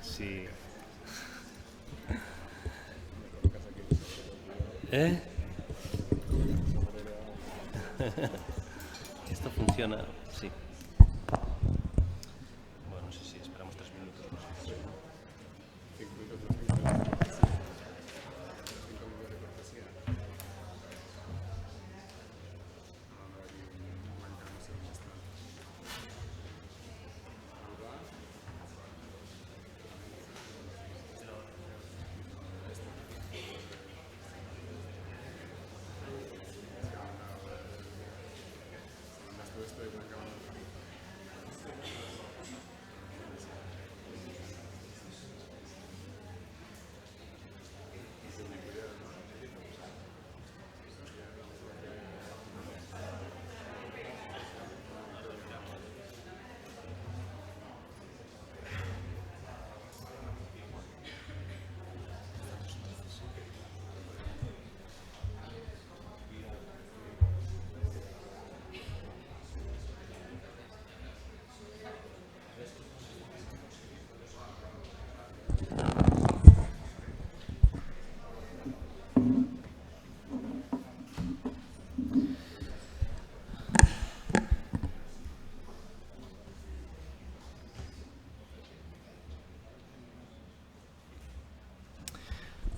Sí. Esto funciona, sí. Bueno, no sé si esperamos 3 minutos.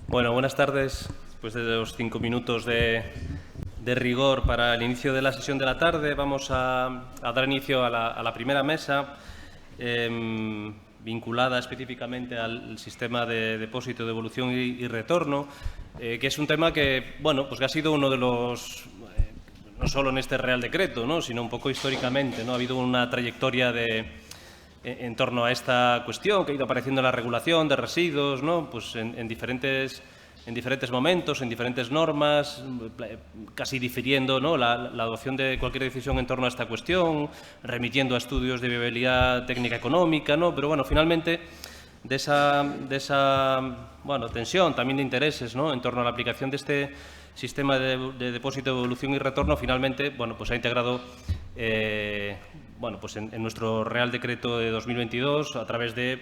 Bueno, buenas tardes. Después de los 5 minutos de rigor para el inicio de la sesión de la tarde, vamos a dar inicio a la primera mesa, vinculada específicamente al sistema de depósito, devolución y retorno, que es un tema que, bueno, pues que ha sido uno de los, no solo en este Real Decreto, ¿no?, sino un poco históricamente, ¿no? Ha habido una trayectoria en torno a esta cuestión que ha ido apareciendo en la regulación de residuos, ¿no?, pues en diferentes momentos, en diferentes normas, casi difiriendo, ¿no?, la adopción de cualquier decisión en torno a esta cuestión, remitiendo a estudios de viabilidad técnica económica, ¿no? Pero bueno, finalmente de esa bueno, tensión, también de intereses, ¿no?, en torno a la aplicación de este sistema de depósito, devolución y retorno, finalmente, bueno, pues ha integrado bueno, pues en nuestro Real Decreto de 2022, a través de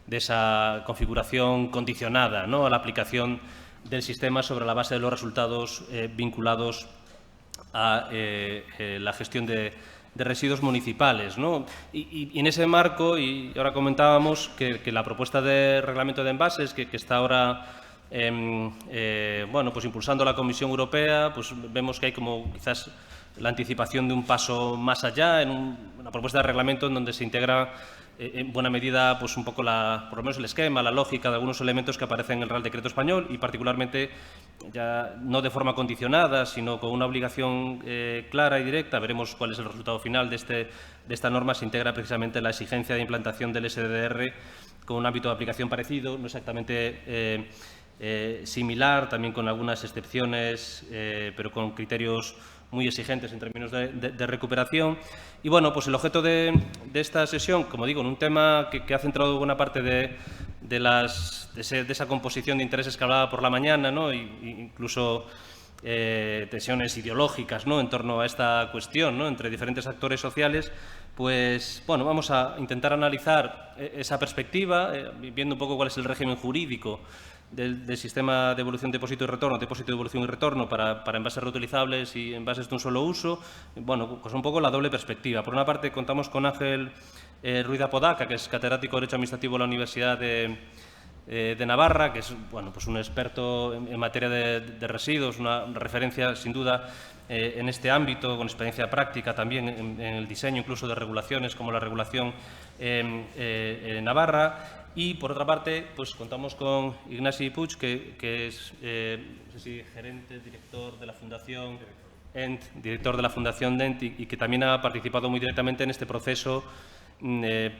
esa configuración condicionada, ¿no?, a la aplicación del sistema sobre la base de los resultados vinculados a la gestión de residuos municipales, ¿no? Y en ese marco, y ahora comentábamos que la propuesta de reglamento de envases que está ahora bueno, pues impulsando la Comisión Europea, pues vemos que hay como quizás la anticipación de un paso más allá en una propuesta de reglamento en donde se integra en buena medida, pues un poco por lo menos el esquema, la lógica de algunos elementos que aparecen en el Real Decreto español y particularmente, ya no de forma condicionada, sino con una obligación clara y directa. Veremos cuál es el resultado final de esta norma. Se integra precisamente la exigencia de implantación del SDR con un ámbito de aplicación parecido, no exactamente similar, también con algunas excepciones, pero con criterios muy exigentes en términos de recuperación. Y bueno, pues el objeto de esta sesión, como digo, en un tema que ha centrado buena parte de esa composición de intereses que hablaba por la mañana, ¿no?, incluso tensiones ideológicas, ¿no?, en torno a esta cuestión, ¿no?, entre diferentes actores sociales, pues bueno, vamos a intentar analizar esa perspectiva, viendo un poco cuál es el régimen jurídico del sistema de devolución, depósito y retorno, depósito, devolución y retorno para envases reutilizables y envases de un solo uso. Bueno, pues un poco la doble perspectiva. Por una parte, contamos con Ángel Ruiz de Apodaca, que es catedrático de Derecho Administrativo de la Universidad de Navarra, que es, bueno, pues un experto en materia de residuos, una referencia sin duda en este ámbito, con experiencia práctica también en el diseño incluso de regulaciones como la regulación en Navarra. Y, por otra parte, pues contamos con Ignasi Puig, que es no sé si gerente, director de la Fundación ENT, director de la Fundación ENT, y que también ha participado muy directamente en este proceso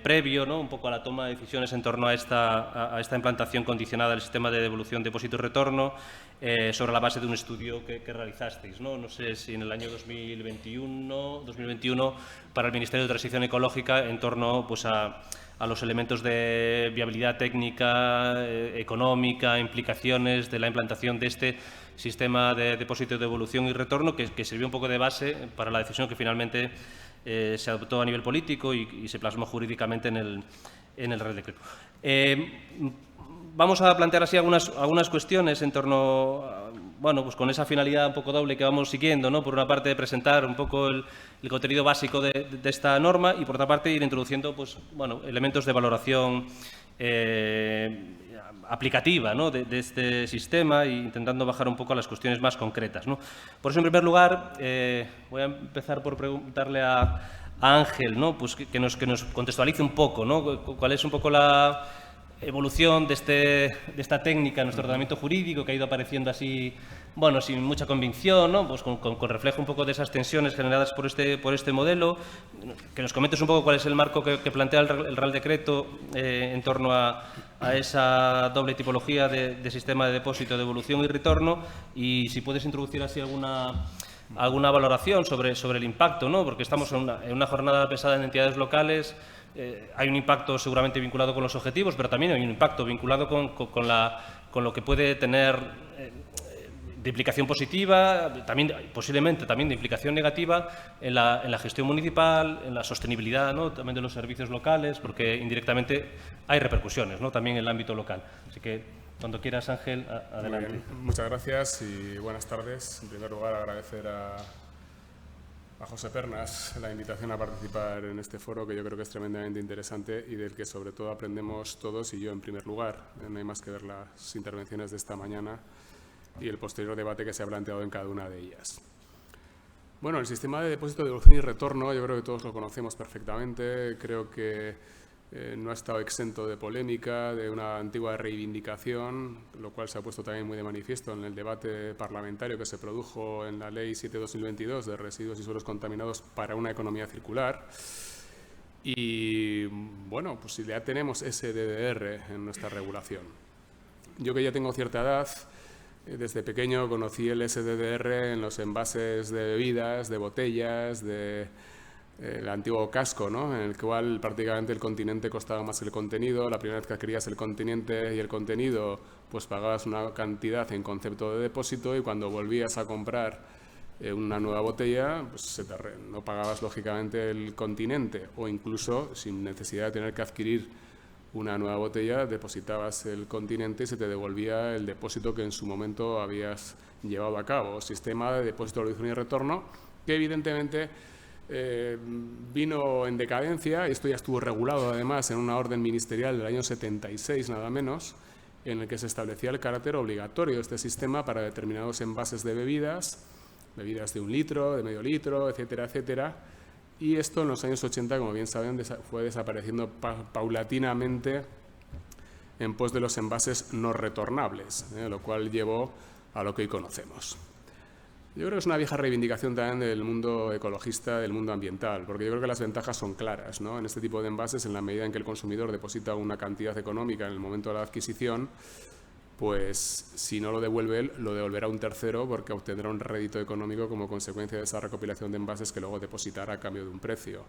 previo, ¿no?, un poco a la toma de decisiones en torno a esta implantación condicionada del sistema de devolución, depósito y retorno, sobre la base de un estudio que realizasteis, ¿no? No sé si en el año 2021 para el Ministerio de Transición Ecológica en torno, pues, a los elementos de viabilidad técnica, económica, implicaciones de la implantación de este sistema de depósito, devolución y retorno, que sirvió un poco de base para la decisión que finalmente se adoptó a nivel político y se plasmó jurídicamente en en el Real Decreto. Vamos a plantear así algunas cuestiones en torno a, bueno, pues con esa finalidad un poco doble que vamos siguiendo, ¿no? Por una parte, presentar un poco el contenido básico de esta norma y, por otra parte, ir introduciendo pues, bueno, elementos de valoración aplicativa, ¿no? de este sistema e intentando bajar un poco a las cuestiones más concretas, ¿no? Por eso, en primer lugar, voy a empezar por preguntarle a Ángel, ¿no? Pues que nos contextualice un poco, ¿no? Cuál es un poco la evolución de esta técnica en nuestro tratamiento jurídico, que ha ido apareciendo así, bueno, sin mucha convicción, ¿no? Pues con reflejo un poco de esas tensiones generadas por este modelo. Que nos comentes un poco cuál es el marco que plantea el Real Decreto en torno a esa doble tipología de sistema de depósito, devolución y retorno, y si puedes introducir así alguna valoración sobre el impacto, ¿no? Porque estamos en una jornada pesada en entidades locales. Hay un impacto seguramente vinculado con los objetivos, pero también hay un impacto vinculado con lo que puede tener de implicación positiva, también, posiblemente también de implicación negativa en la gestión municipal, en la sostenibilidad, ¿no? También de los servicios locales, porque indirectamente hay repercusiones, ¿no? También en el ámbito local. Así que, cuando quieras, Ángel, adelante. Muy bien. Muchas gracias y buenas tardes. En primer lugar, agradecer a José Pernas la invitación a participar en este foro, que yo creo que es tremendamente interesante y del que sobre todo aprendemos todos, y yo en primer lugar. No hay más que ver las intervenciones de esta mañana y el posterior debate que se ha planteado en cada una de ellas. Bueno, el sistema de depósito, devolución y retorno, yo creo que todos lo conocemos perfectamente. Creo que no ha estado exento de polémica, de una antigua reivindicación, lo cual se ha puesto también muy de manifiesto en el debate parlamentario que se produjo en la Ley 7/2022 de residuos y suelos contaminados para una economía circular. Y, bueno, pues ya tenemos ese DDR en nuestra regulación. Yo, que ya tengo cierta edad, desde pequeño conocí el SDDR en los envases de bebidas, de botellas, el antiguo casco, ¿no? En el cual prácticamente el continente costaba más que el contenido. La primera vez que adquirías el continente y el contenido, pues pagabas una cantidad en concepto de depósito, y cuando volvías a comprar una nueva botella, pues no pagabas lógicamente el continente, o incluso sin necesidad de tener que adquirir una nueva botella, depositabas el continente y se te devolvía el depósito que en su momento habías llevado a cabo. Sistema de depósito, devolución y retorno que evidentemente vino en decadencia. Esto ya estuvo regulado además en una orden ministerial del año 76 nada menos, en el que se establecía el carácter obligatorio de este sistema para determinados envases de bebidas de 1 litro, de medio litro, etcétera, etcétera. Y esto en los años 80, como bien saben, fue desapareciendo paulatinamente en pos de los envases no retornables, lo cual llevó a lo que hoy conocemos. Yo creo que es una vieja reivindicación también del mundo ecologista, del mundo ambiental, porque yo creo que las ventajas son claras, ¿no? En este tipo de envases, en la medida en que el consumidor deposita una cantidad económica en el momento de la adquisición, pues si no lo devuelve él, lo devolverá un tercero, porque obtendrá un rédito económico como consecuencia de esa recopilación de envases que luego depositará a cambio de un precio.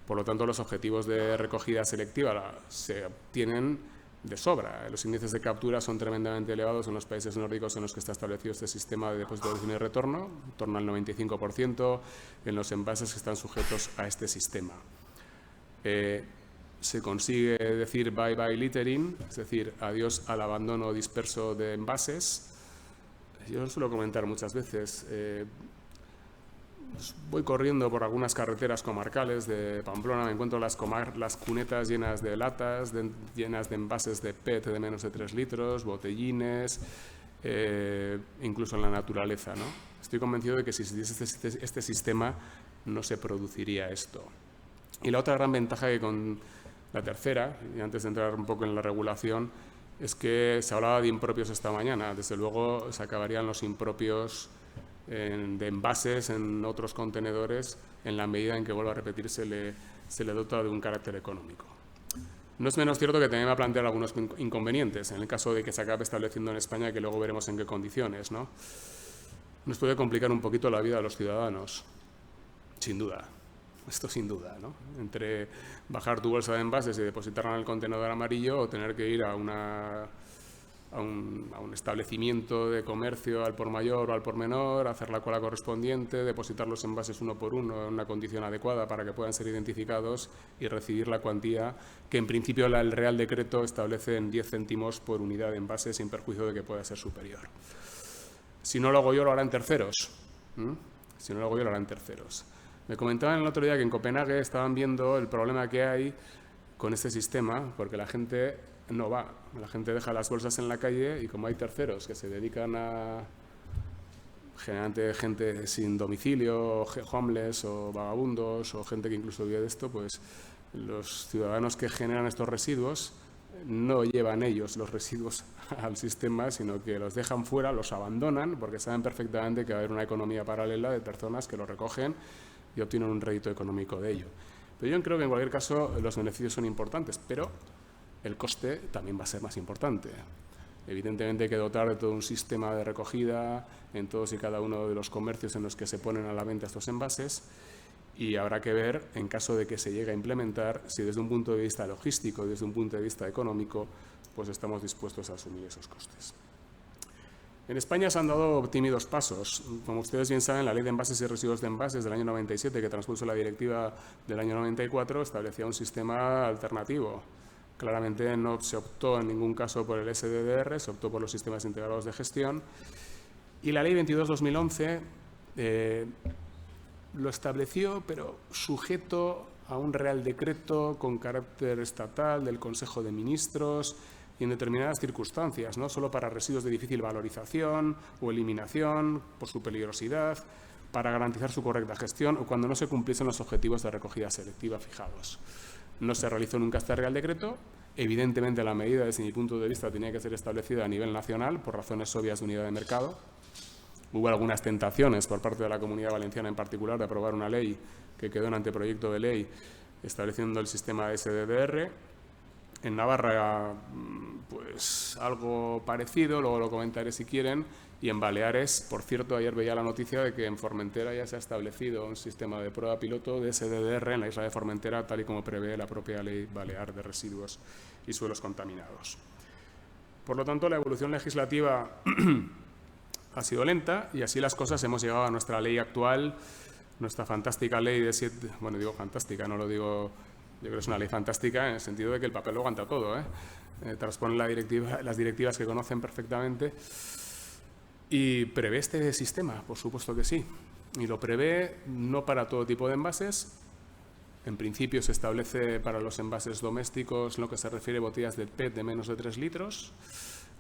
Por lo tanto, los objetivos de recogida selectiva se obtienen de sobra. Los índices de captura son tremendamente elevados en los países nórdicos en los que está establecido este sistema de depósito, devolución y retorno, en torno al 95% en los envases que están sujetos a este sistema. Se consigue decir bye-bye littering, es decir, adiós al abandono disperso de envases. Yo lo suelo comentar muchas veces. Voy corriendo por algunas carreteras comarcales de Pamplona, me encuentro las cunetas llenas de latas, llenas de envases de PET de menos de 3 litros, botellines, incluso en la naturaleza, ¿no? Estoy convencido de que si existiese este sistema no se produciría esto. Y la otra gran ventaja la tercera, y antes de entrar un poco en la regulación, es que se hablaba de impropios esta mañana. Desde luego se acabarían los impropios de envases en otros contenedores en la medida en que, vuelvo a repetir, se le dota de un carácter económico. No es menos cierto que también va a plantear algunos inconvenientes en el caso de que se acabe estableciendo en España, que luego veremos en qué condiciones, ¿no? Nos puede complicar un poquito la vida a los ciudadanos, sin duda. Esto sin duda, ¿no? Entre bajar tu bolsa de envases y depositarla en el contenedor amarillo, o tener que ir a una a un establecimiento de comercio al por mayor o al por menor, hacer la cola correspondiente, depositar los envases uno por uno en una condición adecuada para que puedan ser identificados y recibir la cuantía que en principio el Real Decreto establece en 10 céntimos por unidad de envase, sin perjuicio de que pueda ser superior. Si no lo hago yo, lo harán terceros. Si no lo hago yo, lo harán terceros. Me comentaban el otro día que en Copenhague estaban viendo el problema que hay con este sistema, porque la gente no va. La gente deja las bolsas en la calle y como hay terceros que se dedican a generalmente gente sin domicilio, homeless o vagabundos o gente que incluso vive de esto, pues los ciudadanos que generan estos residuos no llevan ellos los residuos al sistema, sino que los dejan fuera, los abandonan, porque saben perfectamente que va a haber una economía paralela de personas que lo recogen y obtienen un rédito económico de ello. Pero yo creo que en cualquier caso los beneficios son importantes, pero el coste también va a ser más importante. Evidentemente hay que dotar de todo un sistema de recogida en todos y cada uno de los comercios en los que se ponen a la venta estos envases y habrá que ver, en caso de que se llegue a implementar, si desde un punto de vista logístico y desde un punto de vista económico, pues estamos dispuestos a asumir esos costes. En España se han dado tímidos pasos. Como ustedes bien saben, la Ley de Envases y Residuos de Envases del año 97, que transpuso la directiva del año 94, establecía un sistema alternativo. Claramente no se optó en ningún caso por el SDDR, se optó por los sistemas integrados de gestión. Y la Ley 22/2011 lo estableció, pero sujeto a un Real Decreto con carácter estatal del Consejo de Ministros y en determinadas circunstancias, no solo para residuos de difícil valorización o eliminación por su peligrosidad, para garantizar su correcta gestión o cuando no se cumpliesen los objetivos de recogida selectiva fijados. No se realizó nunca este Real Decreto. Evidentemente, la medida, desde mi punto de vista, tenía que ser establecida a nivel nacional por razones obvias de unidad de mercado. Hubo algunas tentaciones por parte de la Comunidad Valenciana en particular de aprobar una ley que quedó en anteproyecto de ley estableciendo el sistema SDDR. En Navarra, pues algo parecido, luego lo comentaré si quieren, y en Baleares, por cierto, ayer veía la noticia de que en Formentera ya se ha establecido un sistema de prueba piloto de SDDR en la isla de Formentera, tal y como prevé la propia Ley Balear de Residuos y Suelos Contaminados. Por lo tanto, la evolución legislativa ha sido lenta y así las cosas hemos llegado a nuestra ley actual, nuestra fantástica ley de 7... Bueno, digo fantástica, no lo digo... Yo creo que es una ley fantástica en el sentido de que el papel lo aguanta todo, transpone las directivas que conocen perfectamente y prevé este sistema, por supuesto que sí. Y lo prevé no para todo tipo de envases. En principio se establece para los envases domésticos en lo que se refiere a botellas de PET de menos de 3 litros,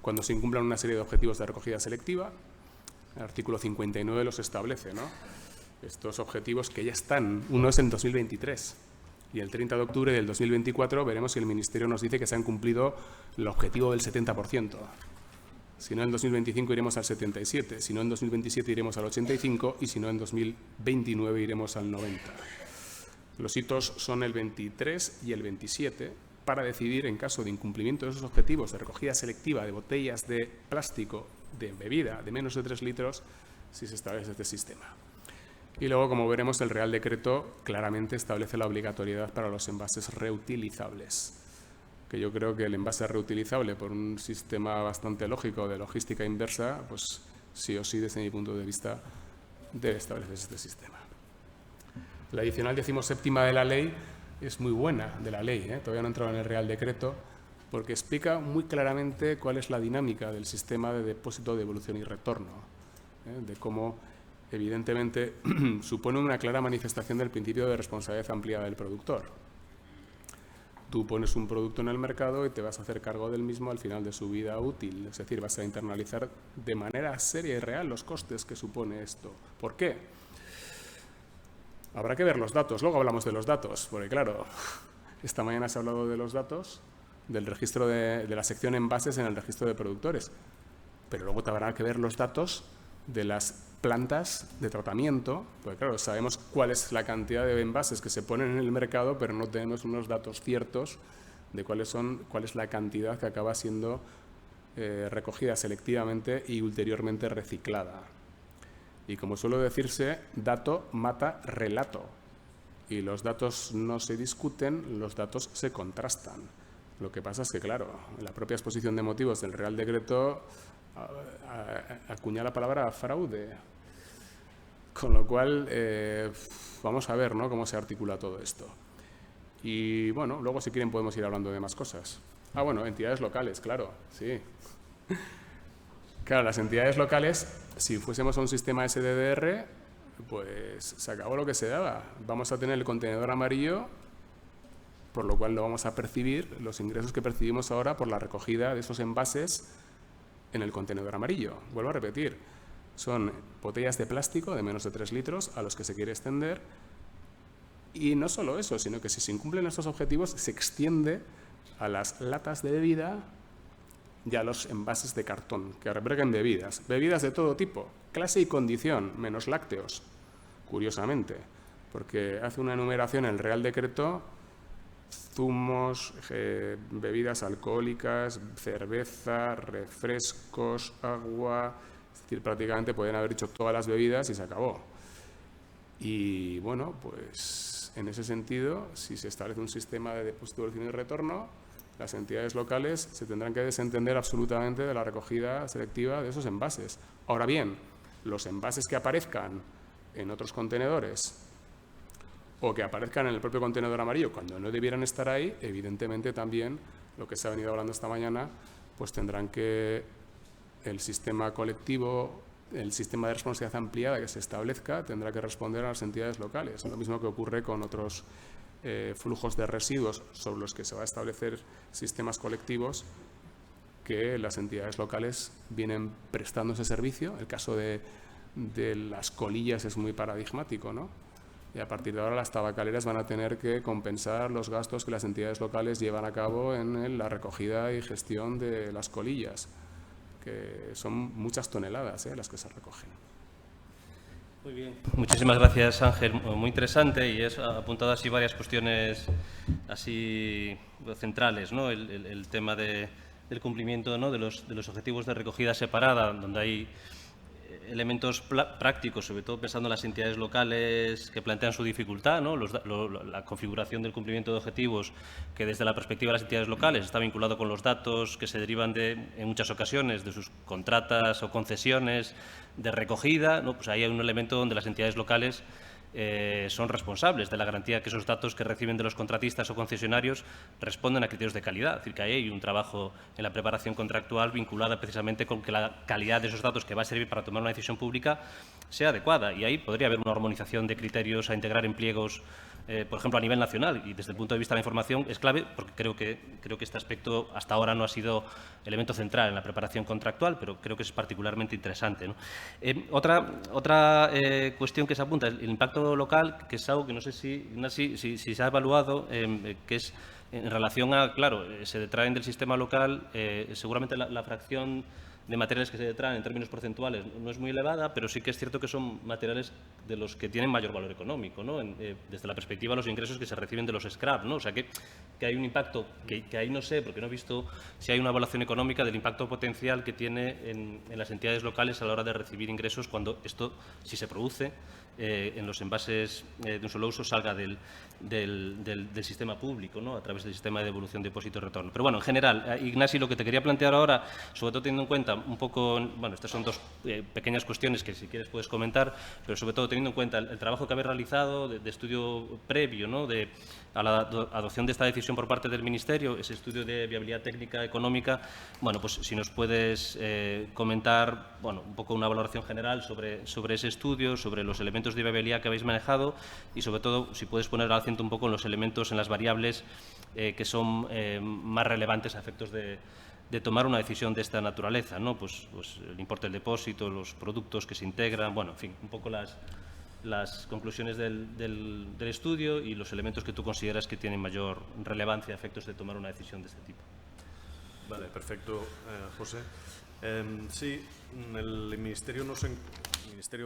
cuando se incumplan una serie de objetivos de recogida selectiva. El artículo 59 los establece, ¿no? Estos objetivos que ya están, uno es en 2023. Y el 30 de octubre del 2024 veremos si el Ministerio nos dice que se han cumplido el objetivo del 70%. Si no, en 2025 iremos al 77%, si no, en 2027 iremos al 85% y si no, en 2029 iremos al 90%. Los hitos son el 23 y el 27 para decidir, en caso de incumplimiento de esos objetivos de recogida selectiva de botellas de plástico de bebida de menos de 3 litros, si se establece este sistema. Y luego, como veremos, el Real Decreto claramente establece la obligatoriedad para los envases reutilizables, que yo creo que el envase reutilizable, por un sistema bastante lógico de logística inversa, pues sí o sí, desde mi punto de vista, debe establecerse este sistema. La adicional 17ª de la ley es muy buena, de la ley, todavía no ha entrado en el Real Decreto, porque explica muy claramente cuál es la dinámica del sistema de depósito, devolución y retorno, de cómo evidentemente supone una clara manifestación del principio de responsabilidad ampliada del productor. Tú pones un producto en el mercado y te vas a hacer cargo del mismo al final de su vida útil, es decir, vas a internalizar de manera seria y real los costes que supone esto. ¿Por qué? Habrá que ver los datos, luego hablamos de los datos, porque claro, esta mañana se ha hablado de los datos del registro de la sección envases en el registro de productores, pero luego te habrá que ver los datos de las plantas de tratamiento, porque claro, sabemos cuál es la cantidad de envases que se ponen en el mercado, pero no tenemos unos datos ciertos de cuál es la cantidad que acaba siendo recogida selectivamente y ulteriormente reciclada. Y como suele decirse, dato mata relato. Y los datos no se discuten, los datos se contrastan. Lo que pasa es que, claro, en la propia exposición de motivos del Real Decreto acuña la palabra fraude. Con lo cual, vamos a ver, ¿no?, cómo se articula todo esto. Y, bueno, luego si quieren podemos ir hablando de más cosas. Ah, bueno, entidades locales, claro, sí. Claro, las entidades locales, si fuésemos a un sistema SDDR, pues se acabó lo que se daba. Vamos a tener el contenedor amarillo, por lo cual no vamos a percibir los ingresos que percibimos ahora por la recogida de esos envases en el contenedor amarillo. Vuelvo a repetir, son botellas de plástico de menos de 3 litros a los que se quiere extender. Y no solo eso, sino que si se incumplen estos objetivos, se extiende a las latas de bebida y a los envases de cartón que alberguen bebidas. Bebidas de todo tipo, clase y condición, menos lácteos, curiosamente, porque hace una enumeración en el Real Decreto: zumos, bebidas alcohólicas, cerveza, refrescos, agua. Es decir, prácticamente pueden haber dicho todas las bebidas y se acabó. Y bueno, pues en ese sentido, si se establece un sistema de depósito, devolución y retorno, las entidades locales se tendrán que desentender absolutamente de la recogida selectiva de esos envases. Ahora bien, los envases que aparezcan en otros contenedores o que aparezcan en el propio contenedor amarillo cuando no debieran estar ahí, evidentemente también, lo que se ha venido hablando esta mañana, pues tendrán que el sistema colectivo, el sistema de responsabilidad ampliada que se establezca, tendrá que responder a las entidades locales. Lo mismo que ocurre con otros flujos de residuos sobre los que se va a establecer sistemas colectivos, que las entidades locales vienen prestando ese servicio. El caso de las colillas es muy paradigmático, ¿no? Y a partir de ahora las tabacaleras van a tener que compensar los gastos que las entidades locales llevan a cabo en la recogida y gestión de las colillas, que son muchas toneladas las que se recogen. Muy bien. Muchísimas gracias, Ángel. Muy interesante, y has apuntado así varias cuestiones así centrales, ¿no? El tema del cumplimiento, ¿no?, de los objetivos de recogida separada, donde hay elementos prácticos, sobre todo pensando en las entidades locales que plantean su dificultad, ¿no? La configuración del cumplimiento de objetivos, que desde la perspectiva de las entidades locales está vinculado con los datos que se derivan en muchas ocasiones de sus contratas o concesiones de recogida, ¿no? Pues ahí hay un elemento donde las entidades locales son responsables de la garantía que esos datos que reciben de los contratistas o concesionarios responden a criterios de calidad. Es decir, que ahí hay un trabajo en la preparación contractual vinculada precisamente con que la calidad de esos datos que va a servir para tomar una decisión pública sea adecuada. Y ahí podría haber una armonización de criterios a integrar en pliegos, por ejemplo, a nivel nacional. Y desde el punto de vista de la información es clave, porque creo que este aspecto hasta ahora no ha sido elemento central en la preparación contractual, pero creo que es particularmente interesante, ¿no? Otra cuestión que se apunta, el impacto local, que es algo que no sé si se ha evaluado, que es en relación a, claro, se detraen del sistema local, seguramente la fracción de materiales que se detraen en términos porcentuales no es muy elevada, pero sí que es cierto que son materiales de los que tienen mayor valor económico, ¿no? Desde la perspectiva de los ingresos que se reciben de los scrap, ¿no? O sea, que hay un impacto que ahí no sé, porque no he visto si hay una evaluación económica del impacto potencial que tiene en las entidades locales a la hora de recibir ingresos cuando esto, si se produce, en los envases de un solo uso salga del sistema público, ¿no?, a través del sistema de devolución, depósito y retorno. Pero bueno, en general, Ignasi, lo que te quería plantear ahora, sobre todo teniendo en cuenta un poco, bueno, estas son dos pequeñas cuestiones que si quieres puedes comentar, pero sobre todo teniendo en cuenta el trabajo que habéis realizado de estudio previo, ¿no?, a la adopción de esta decisión por parte del Ministerio, ese estudio de viabilidad técnica económica. Bueno, pues si nos puedes comentar, bueno, un poco una valoración general sobre ese estudio, sobre los elementos de viabilidad que habéis manejado y, sobre todo, si puedes poner al acento un poco en los elementos, en las variables que son más relevantes a efectos de tomar una decisión de esta naturaleza, ¿no? Pues el importe del depósito, los productos que se integran, bueno, en fin, un poco las conclusiones del estudio y los elementos que tú consideras que tienen mayor relevancia a efectos de tomar una decisión de este tipo. Vale, perfecto, José. Sí, el Ministerio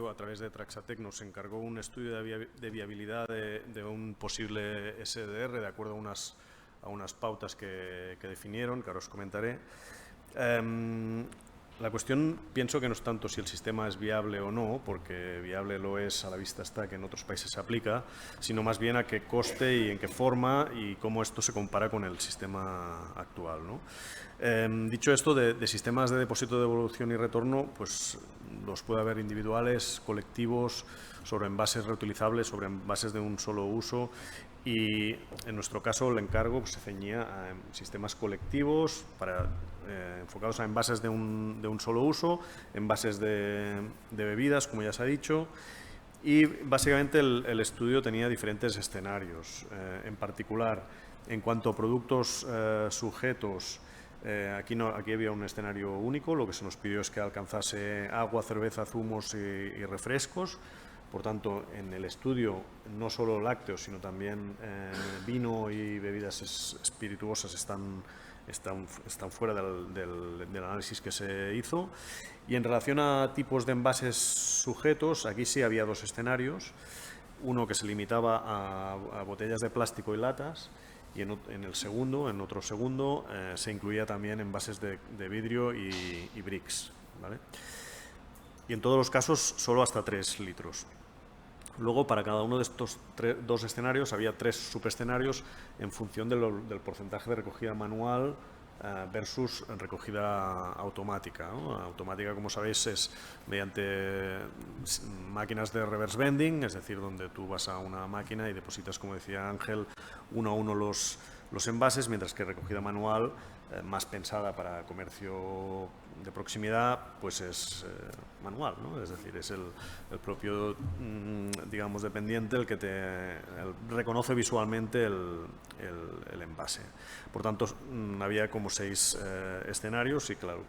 a través de Traxatec nos encargó un estudio de viabilidad de un posible SDR de acuerdo a unas pautas que definieron, que ahora os comentaré. La cuestión pienso que no es tanto si el sistema es viable o no, porque viable lo es, a la vista está que en otros países se aplica, sino más bien a qué coste y en qué forma y cómo esto se compara con el sistema actual, ¿no? Dicho esto, de sistemas de depósito, devolución y retorno, pues los puede haber individuales, colectivos, sobre envases reutilizables, sobre envases de un solo uso. Y en nuestro caso el encargo pues, se ceñía a sistemas colectivos enfocados a envases de un solo uso, envases de bebidas, como ya se ha dicho, y básicamente el estudio tenía diferentes escenarios. En particular, en cuanto a productos sujetos, aquí había un escenario único. Lo que se nos pidió es que alcanzase agua, cerveza, zumos y refrescos. Por tanto, en el estudio, no solo lácteos, sino también vino y bebidas espirituosas están fuera del análisis que se hizo. Y en relación a tipos de envases sujetos, aquí sí había dos escenarios. Uno que se limitaba a botellas de plástico y latas, y en otro segundo, se incluía también envases de vidrio y bricks, ¿vale? Y en todos los casos, solo hasta 3 litros. Luego, para cada uno de estos dos escenarios, había 3 subescenarios en función del porcentaje de recogida manual versus recogida automática, ¿no? Automática, como sabéis, es mediante máquinas de reverse vending, es decir, donde tú vas a una máquina y depositas, como decía Ángel, uno a uno los envases, mientras que recogida manual, más pensada para comercio de proximidad, pues es manual, ¿no? Es decir, es el propio, digamos, dependiente el que reconoce visualmente el envase. Por tanto, había como 6 escenarios y, claro,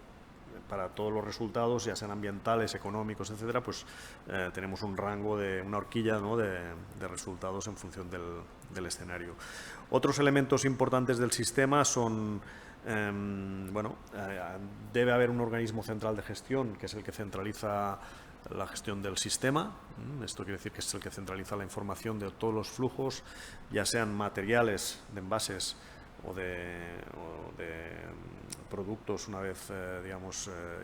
para todos los resultados, ya sean ambientales, económicos, etcétera, pues tenemos un rango una horquilla, ¿no?, de resultados en función del escenario. Otros elementos importantes del sistema son, debe haber un organismo central de gestión, que es el que centraliza la gestión del sistema. Esto quiere decir que es el que centraliza la información de todos los flujos, ya sean materiales de envases o de productos, una vez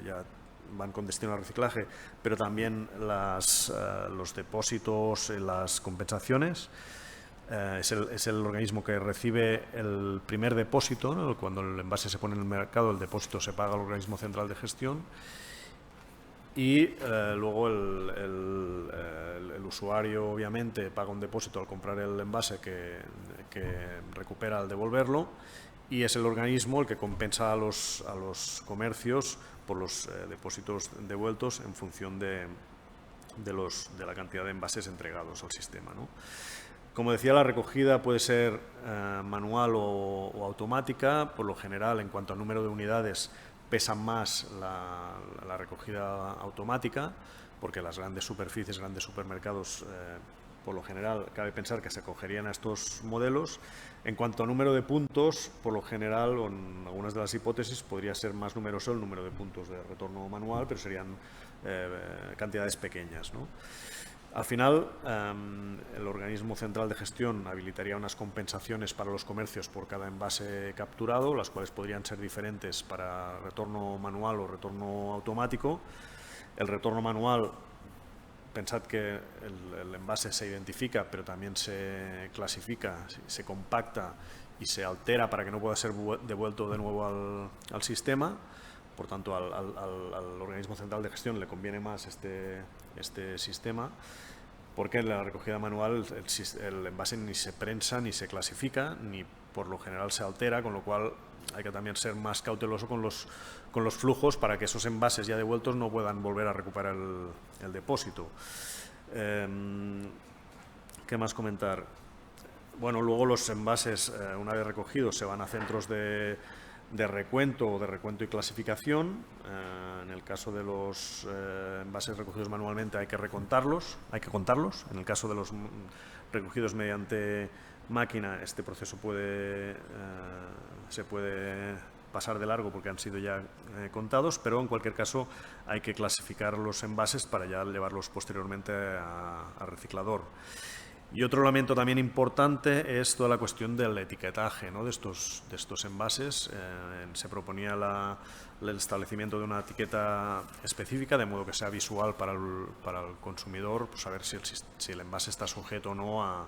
ya van con destino al reciclaje, pero también los depósitos, las compensaciones. Es el organismo que recibe el primer depósito, ¿no? Cuando el envase se pone en el mercado, el depósito se paga al organismo central de gestión. Y luego el usuario, obviamente, paga un depósito al comprar el envase que recupera al devolverlo, y es el organismo el que compensa a los comercios por los depósitos devueltos en función de la cantidad de envases entregados al sistema, ¿no? Como decía, la recogida puede ser manual o automática. Por lo general, en cuanto al número de unidades, pesa más la recogida automática, porque las grandes superficies, grandes supermercados, por lo general, cabe pensar que se acogerían a estos modelos. En cuanto a número de puntos, por lo general, o en algunas de las hipótesis, podría ser más numeroso el número de puntos de retorno manual, pero serían cantidades pequeñas, ¿no? Al final, el organismo central de gestión habilitaría unas compensaciones para los comercios por cada envase capturado, las cuales podrían ser diferentes para retorno manual o retorno automático. El retorno manual, pensad que el envase se identifica, pero también se clasifica, se compacta y se altera para que no pueda ser devuelto de nuevo al sistema. Por tanto, al organismo central de gestión le conviene más este sistema, porque en la recogida manual el envase ni se prensa, ni se clasifica, ni por lo general se altera, con lo cual hay que también ser más cauteloso con los flujos para que esos envases ya devueltos no puedan volver a recuperar el depósito. ¿Qué más comentar? Bueno, luego los envases, una vez recogidos, se van a centros de recuento y clasificación. En el caso de los envases recogidos manualmente hay que contarlos. En el caso de los recogidos mediante máquina, este proceso se puede pasar de largo porque han sido ya contados, pero en cualquier caso hay que clasificar los envases para ya llevarlos posteriormente a reciclador. Y otro elemento también importante es toda la cuestión del etiquetaje, ¿no?, de estos envases. Se proponía el establecimiento de una etiqueta específica, de modo que sea visual para el consumidor, pues saber si el envase está sujeto o no a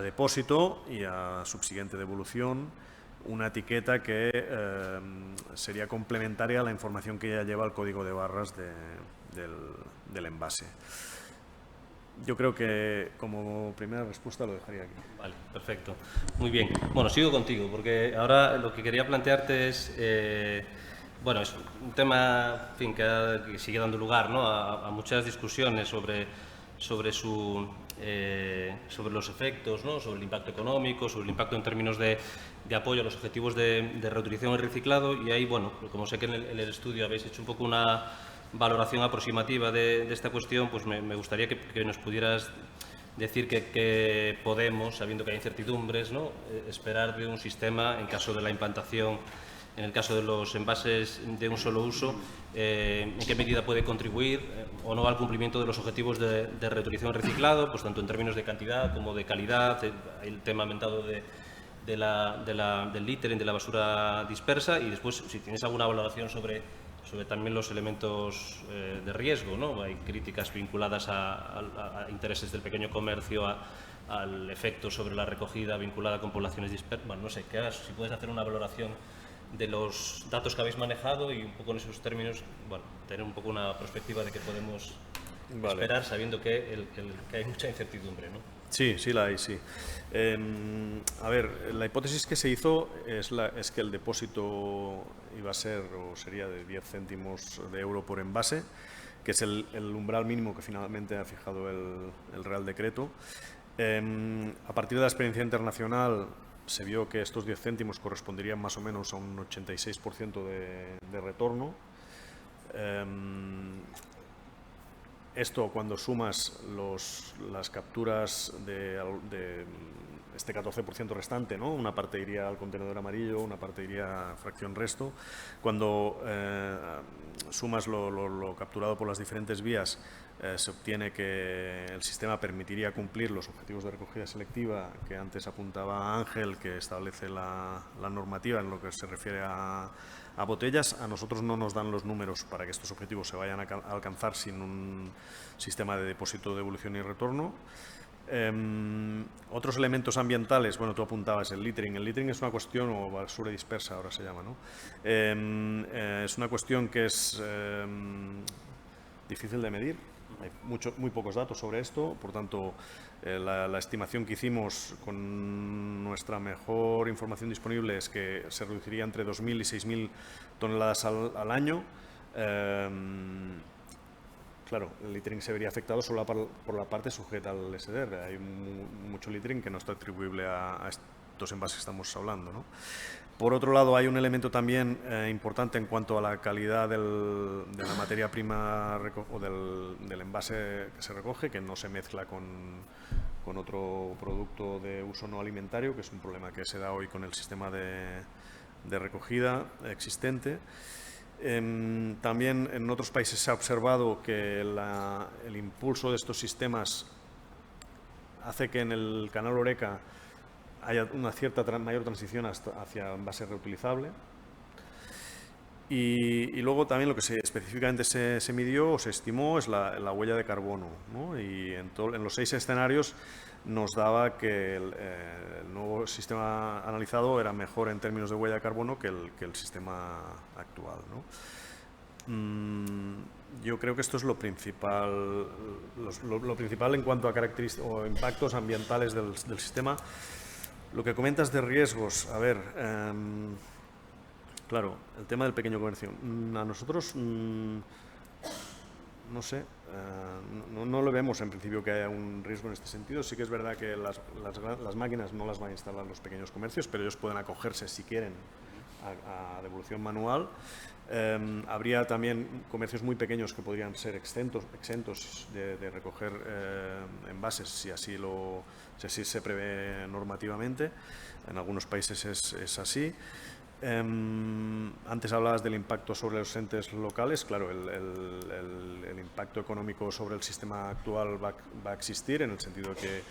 depósito y a subsiguiente devolución. Una etiqueta que sería complementaria a la información que ya lleva el código de barras del envase. Yo creo que como primera respuesta lo dejaría aquí. Vale, perfecto. Muy bien. Bueno, sigo contigo, porque ahora lo que quería plantearte es, bueno, es un tema, en fin, que sigue dando lugar, ¿no?, a muchas discusiones sobre los efectos, ¿no?, sobre el impacto económico, sobre el impacto en términos de apoyo a los objetivos de reutilización y reciclado. Y ahí, bueno, como sé que en el estudio habéis hecho un poco una valoración aproximativa de esta cuestión, pues me gustaría que nos pudieras decir que podemos, sabiendo que hay incertidumbres, ¿no?, esperar de un sistema en caso de la implantación, en el caso de los envases de un solo uso, en qué medida puede contribuir o no al cumplimiento de los objetivos de reutilización y reciclado, pues tanto en términos de cantidad como de calidad, el tema aumentado del littering, de la basura dispersa, y después si tienes alguna valoración sobre también los elementos de riesgo, ¿no? Hay críticas vinculadas a intereses del pequeño comercio, al efecto sobre la recogida vinculada con poblaciones dispersas. Bueno, no sé, si puedes hacer una valoración de los datos que habéis manejado y un poco en esos términos, bueno, tener un poco una perspectiva de qué podemos esperar, sabiendo que hay mucha incertidumbre, ¿no? Sí, sí la hay, sí. A ver, la hipótesis que se hizo es que el depósito iba a ser o sería de 10 céntimos de euro por envase, que es el umbral mínimo que finalmente ha fijado el Real Decreto. A partir de la experiencia internacional se vio que estos 10 céntimos corresponderían más o menos a un 86% de retorno. Esto, cuando sumas las capturas de este 14% restante, ¿no?, una parte iría al contenedor amarillo, una parte iría a fracción resto. Cuando sumas lo capturado por las diferentes vías, se obtiene que el sistema permitiría cumplir los objetivos de recogida selectiva que antes apuntaba Ángel, que establece la normativa en lo que se refiere a botellas. A nosotros no nos dan los números para que estos objetivos se vayan a alcanzar sin un sistema de depósito, devolución y retorno. Otros elementos ambientales, bueno, tú apuntabas el littering. El littering es una cuestión, o basura dispersa ahora se llama, ¿no? Es una cuestión que es difícil de medir. Hay muy pocos datos sobre esto, por tanto, la estimación que hicimos con nuestra mejor información disponible es que se reduciría entre 2.000 y 6.000 toneladas al año. Claro, el littering se vería afectado solo por la parte sujeta al SDR. Hay mucho littering que no está atribuible a estos envases que estamos hablando, ¿no? Por otro lado, hay un elemento también importante en cuanto a la calidad de la materia prima o del envase que se recoge, que no se mezcla con otro producto de uso no alimentario, que es un problema que se da hoy con el sistema de recogida existente. También en otros países se ha observado que el impulso de estos sistemas hace que en el canal Horeca haya una cierta mayor transición hacia envase reutilizable. Y luego también lo que específicamente se midió o se estimó es la huella de carbono, ¿no? Y en los 6 escenarios nos daba que el nuevo sistema analizado era mejor en términos de huella de carbono que el sistema actual, ¿no? Yo creo que esto es lo principal, lo principal en cuanto a características o impactos ambientales del sistema. Lo que comentas de riesgos, a ver, claro, el tema del pequeño comercio. A nosotros, no sé, no lo vemos en principio que haya un riesgo en este sentido. Sí que es verdad que las máquinas no las van a instalar los pequeños comercios, pero ellos pueden acogerse, si quieren, a devolución manual. Habría también comercios muy pequeños que podrían ser exentos de recoger envases, si así se prevé normativamente. En algunos países es así. Antes hablabas del impacto sobre los entes locales. Claro, el impacto económico sobre el sistema actual va a existir, en el sentido de que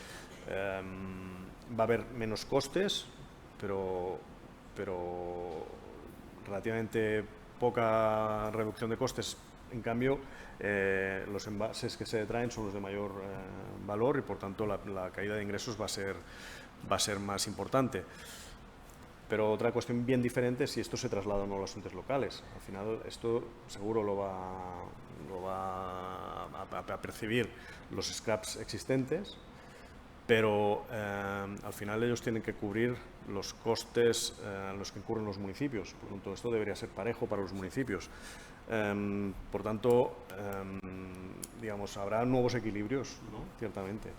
Va a haber menos costes, pero relativamente poca reducción de costes. En cambio, los envases que se traen son los de mayor valor y, por tanto, la caída de ingresos va a ser más importante. Pero otra cuestión bien diferente es si esto se traslada o no a los entes locales. Al final, esto seguro lo va a percibir los scraps existentes, pero al final ellos tienen que cubrir los costes los que incurren los municipios. Por lo tanto, esto debería ser parejo para los municipios. Por tanto, digamos, habrá nuevos equilibrios, ¿no? Ciertamente,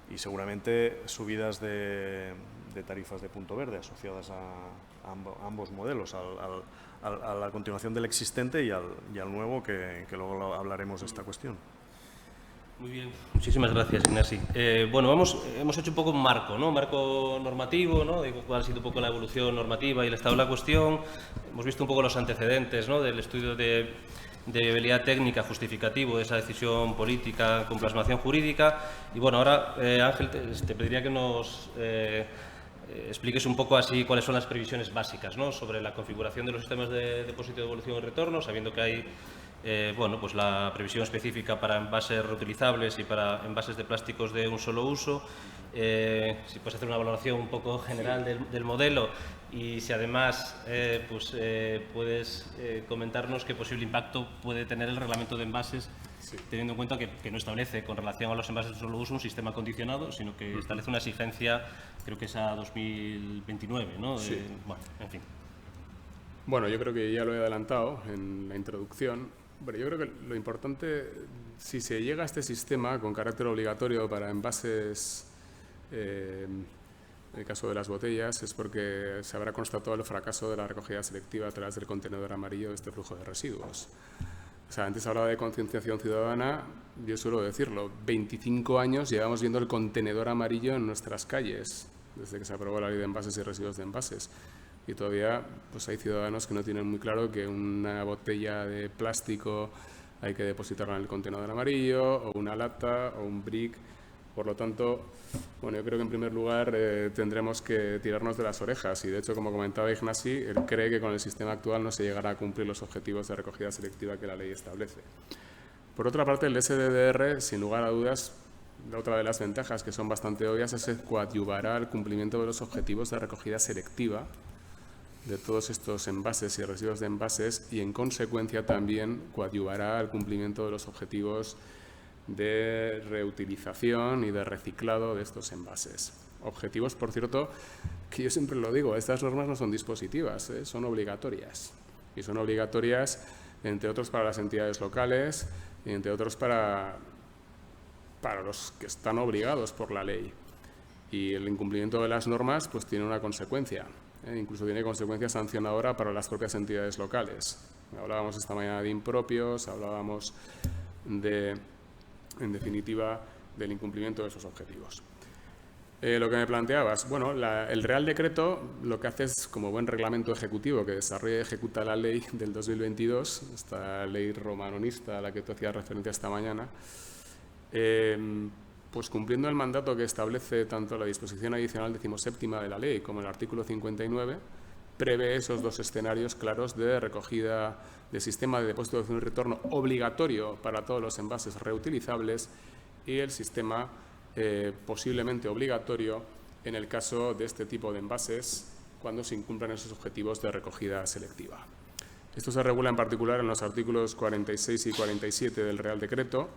y seguramente subidas de tarifas de punto verde asociadas a ambos modelos, a la continuación del existente y al nuevo, que luego hablaremos de esta cuestión. Muy bien, muchísimas gracias, Ignasi. Bueno, hemos hecho un poco un marco, ¿no? Un marco normativo, ¿no? De cuál ha sido un poco la evolución normativa y el estado de la cuestión. Hemos visto un poco los antecedentes, ¿no? Del estudio de viabilidad técnica justificativo de esa decisión política con plasmación jurídica. Y bueno, ahora, Ángel, te pediría que nos expliques un poco así cuáles son las previsiones básicas, ¿no? Sobre la configuración de los sistemas de depósito, devolución y retorno, sabiendo que hay bueno, pues la previsión específica para envases reutilizables y para envases de plásticos de un solo uso. Si puedes hacer una valoración un poco general del modelo y si además puedes comentarnos qué posible impacto puede tener el reglamento de envases, teniendo en cuenta que no establece con relación a los envases de un solo uso un sistema condicionado, sino que establece una exigencia, creo que es a 2029, ¿no? Sí. Bueno, en fin. Bueno, yo creo que ya lo he adelantado en la introducción. Bueno, yo creo que lo importante, si se llega a este sistema con carácter obligatorio para envases, en el caso de las botellas, es porque se habrá constatado el fracaso de la recogida selectiva a través del contenedor amarillo de este flujo de residuos. O sea, antes hablaba de concienciación ciudadana, yo suelo decirlo, 25 años llevamos viendo el contenedor amarillo en nuestras calles, desde que se aprobó la ley de envases y residuos de envases. Y todavía pues hay ciudadanos que no tienen muy claro que una botella de plástico hay que depositarla en el contenedor amarillo, o una lata, o un brick. Por lo tanto, bueno, yo creo que en primer lugar tendremos que tirarnos de las orejas. Y de hecho, como comentaba Ignasi, él cree que con el sistema actual no se llegará a cumplir los objetivos de recogida selectiva que la ley establece. Por otra parte, el SDDR, sin lugar a dudas, otra de las ventajas que son bastante obvias es que coadyuvará al cumplimiento de los objetivos de recogida selectiva de todos estos envases y residuos de envases y, en consecuencia, también coadyuvará al cumplimiento de los objetivos de reutilización y de reciclado de estos envases. Objetivos, por cierto, que yo siempre lo digo, estas normas no son dispositivas, son obligatorias. Y son obligatorias, entre otros, para las entidades locales y, entre otros, para los que están obligados por la ley. Y el incumplimiento de las normas pues tiene una consecuencia. Incluso tiene consecuencia sancionadora para las propias entidades locales. Hablábamos esta mañana de impropios, hablábamos en definitiva, del incumplimiento de esos objetivos. Lo que me planteabas, bueno, el Real Decreto lo que hace es, como buen reglamento ejecutivo que desarrolla y ejecuta la ley del 2022, esta ley romanonista a la que tú hacías referencia esta mañana, pues cumpliendo el mandato que establece tanto la disposición adicional 17ª de la ley como el artículo 59, prevé esos dos escenarios claros de recogida de sistema de depósito, devolución y retorno obligatorio para todos los envases reutilizables y el sistema posiblemente obligatorio en el caso de este tipo de envases cuando se incumplan esos objetivos de recogida selectiva. Esto se regula en particular en los artículos 46 y 47 del Real Decreto.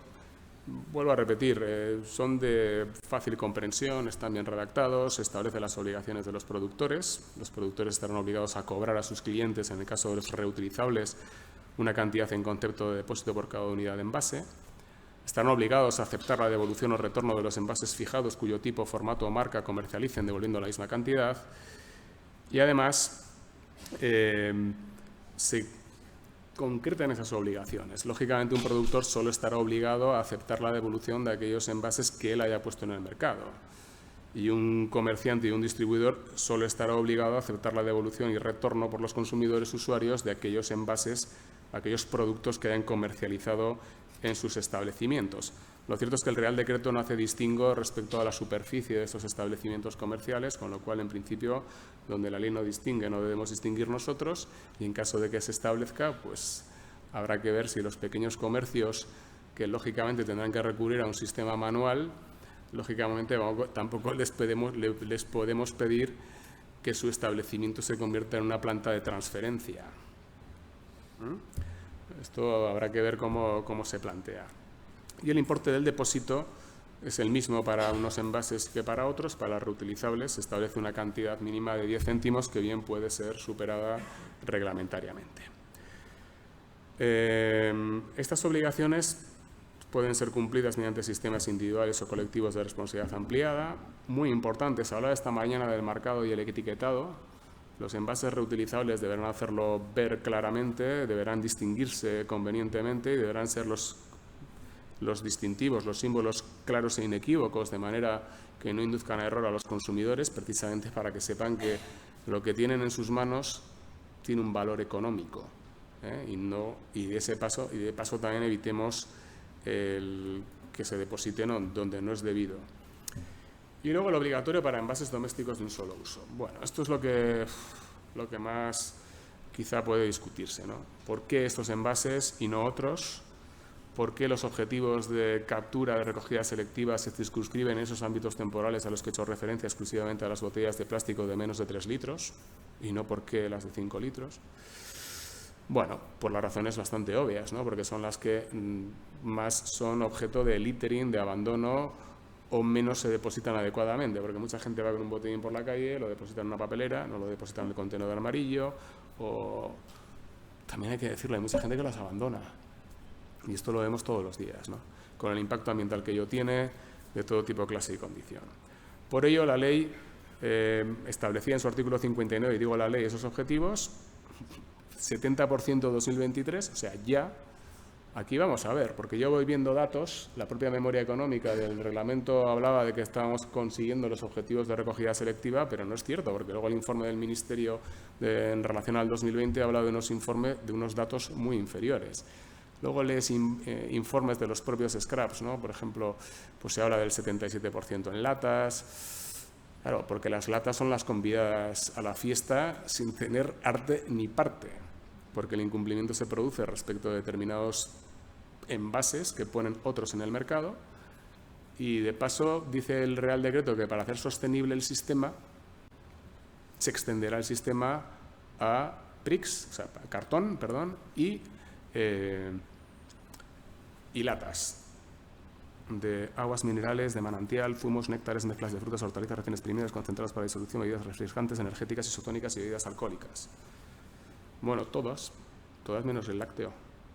Vuelvo a repetir, son de fácil comprensión, están bien redactados, se establecen las obligaciones de los productores. Los productores estarán obligados a cobrar a sus clientes, en el caso de los reutilizables, una cantidad en concepto de depósito por cada unidad de envase. Estarán obligados a aceptar la devolución o retorno de los envases fijados cuyo tipo, formato o marca comercialicen devolviendo la misma cantidad. Y además, se concretan esas obligaciones. Lógicamente, un productor solo estará obligado a aceptar la devolución de aquellos envases que él haya puesto en el mercado. Y un comerciante y un distribuidor solo estará obligado a aceptar la devolución y retorno por los consumidores usuarios de aquellos envases, aquellos productos que hayan comercializado en sus establecimientos. Lo cierto es que el Real Decreto no hace distingo respecto a la superficie de estos establecimientos comerciales, con lo cual, en principio, donde la ley no distingue, no debemos distinguir nosotros, y en caso de que se establezca, pues habrá que ver si los pequeños comercios, que lógicamente tendrán que recurrir a un sistema manual, lógicamente tampoco les podemos pedir que su establecimiento se convierta en una planta de transferencia. Esto habrá que ver cómo se plantea. Y el importe del depósito es el mismo para unos envases que para otros. Para las reutilizables se establece una cantidad mínima de 10 céntimos que bien puede ser superada reglamentariamente. Estas obligaciones pueden ser cumplidas mediante sistemas individuales o colectivos de responsabilidad ampliada. Muy importante, se hablaba esta mañana del marcado y el etiquetado. Los envases reutilizables deberán hacerlo ver claramente, deberán distinguirse convenientemente y deberán ser los distintivos, los símbolos claros e inequívocos, de manera que no induzcan a error a los consumidores, precisamente para que sepan que lo que tienen en sus manos tiene un valor económico, y de paso también evitemos que se depositen donde no es debido. Y luego el obligatorio para envases domésticos de un solo uso. Bueno, esto es lo que más quizá puede discutirse, ¿no? ¿Por qué estos envases y no otros? ¿Por qué los objetivos de captura de recogida selectiva se circunscriben en esos ámbitos temporales a los que he hecho referencia exclusivamente a las botellas de plástico de menos de 3 litros y no por qué las de 5 litros? Bueno, por las razones bastante obvias, ¿no? Porque son las que más son objeto de littering, de abandono, o menos se depositan adecuadamente, porque mucha gente va con un botellín por la calle, lo deposita en una papelera, no lo deposita en el contenedor amarillo, o también hay que decirlo, hay mucha gente que las abandona. Y esto lo vemos todos los días, ¿no? Con el impacto ambiental que ello tiene, de todo tipo, clase y condición. Por ello, la ley establecía en su artículo 59, y digo la ley, esos objetivos, 70% 2023, o sea, ya. Aquí vamos a ver, porque yo voy viendo datos, la propia memoria económica del reglamento hablaba de que estábamos consiguiendo los objetivos de recogida selectiva, pero no es cierto, porque luego el informe del Ministerio en relación al 2020 habla de unos datos muy inferiores. Luego lees informes de los propios scraps, ¿no? Por ejemplo, pues se habla del 77% en latas. Claro, porque las latas son las convidadas a la fiesta sin tener arte ni parte, porque el incumplimiento se produce respecto de determinados envases que ponen otros en el mercado. Y de paso dice el Real Decreto que para hacer sostenible el sistema se extenderá el sistema a PRICS, o sea, cartón, perdón, y latas de aguas minerales, de manantial, zumos, néctares, mezclas de frutas, hortalizas recién exprimidas, concentradas para disolución, bebidas refrescantes, energéticas, isotónicas y bebidas alcohólicas. Bueno, todas menos el lácteo.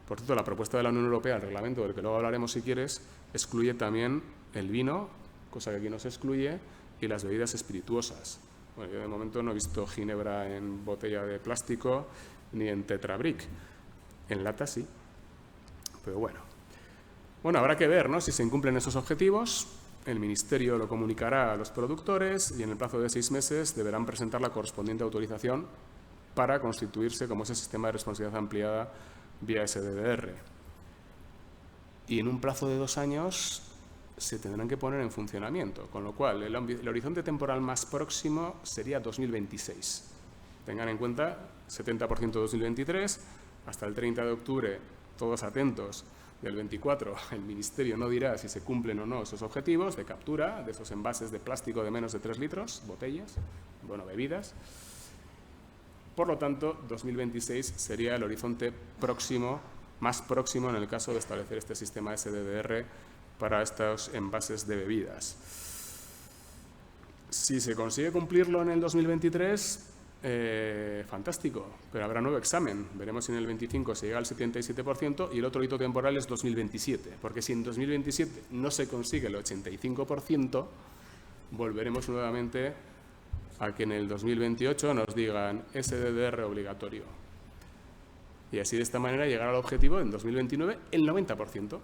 Por cierto, la propuesta de la Unión Europea, el reglamento, del que luego hablaremos si quieres, excluye también el vino, cosa que aquí no se excluye, y las bebidas espirituosas. Bueno, yo de momento no he visto ginebra en botella de plástico ni en tetrabric. En lata sí, pero bueno. Bueno, habrá que ver, ¿no?, si se incumplen esos objetivos. El Ministerio lo comunicará a los productores y en el plazo de 6 meses deberán presentar la correspondiente autorización para constituirse como ese sistema de responsabilidad ampliada vía SDDR. Y en un plazo de 2 años se tendrán que poner en funcionamiento, con lo cual el horizonte temporal más próximo sería 2026. Tengan en cuenta 70% 2023, hasta el 30 de octubre, todos atentos, del 24, el Ministerio no dirá si se cumplen o no esos objetivos de captura de esos envases de plástico de menos de 3 litros, botellas, bueno, bebidas. Por lo tanto, 2026 sería el horizonte próximo, más próximo en el caso de establecer este sistema SDDR para estos envases de bebidas. Si se consigue cumplirlo en el 2023, fantástico, pero habrá nuevo examen. Veremos si en el 25 se llega al 77% y el otro hito temporal es 2027, porque si en 2027 no se consigue el 85%, volveremos nuevamente a que en el 2028 nos digan SDDR obligatorio. Y así de esta manera llegar al objetivo en 2029 el 90%.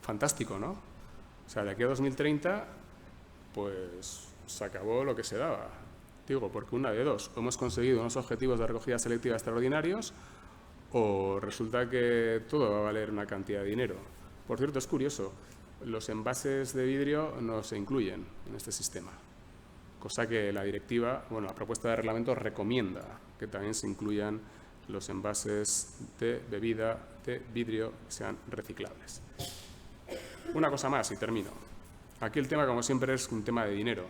Fantástico, ¿no? O sea, de aquí a 2030, pues se acabó lo que se daba. Digo, porque una de dos, hemos conseguido unos objetivos de recogida selectiva extraordinarios o resulta que todo va a valer una cantidad de dinero. Por cierto, es curioso, los envases de vidrio no se incluyen en este sistema, cosa que la directiva, bueno, la propuesta de reglamento recomienda que también se incluyan los envases de bebida de vidrio que sean reciclables. Una cosa más y termino. Aquí el tema, como siempre, es un tema de dinero.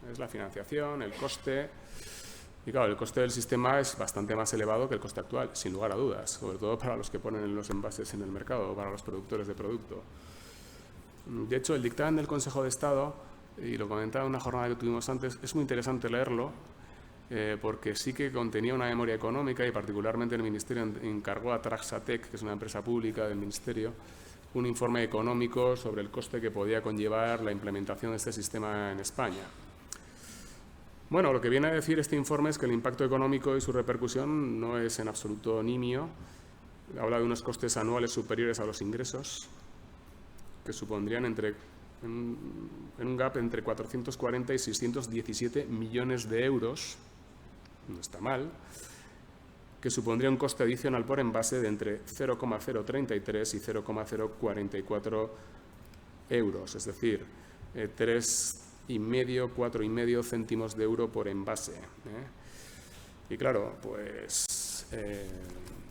Es la financiación, el coste. Y claro, el coste del sistema es bastante más elevado que el coste actual, sin lugar a dudas, sobre todo para los que ponen los envases en el mercado o para los productores de producto. De hecho, el dictamen del Consejo de Estado, y lo comentaba en una jornada que tuvimos antes, es muy interesante leerlo, porque sí que contenía una memoria económica y particularmente el Ministerio encargó a Traxatec, que es una empresa pública del Ministerio, un informe económico sobre el coste que podía conllevar la implementación de este sistema en España. Bueno, lo que viene a decir este informe es que el impacto económico y su repercusión no es en absoluto nimio. Habla de unos costes anuales superiores a los ingresos, que supondrían en un gap entre 440 y 617 millones de euros, no está mal, que supondría un coste adicional por envase de entre 0,033 y 0,044 euros, es decir, 3,5, 4,5 céntimos de euro por envase. Y claro, pues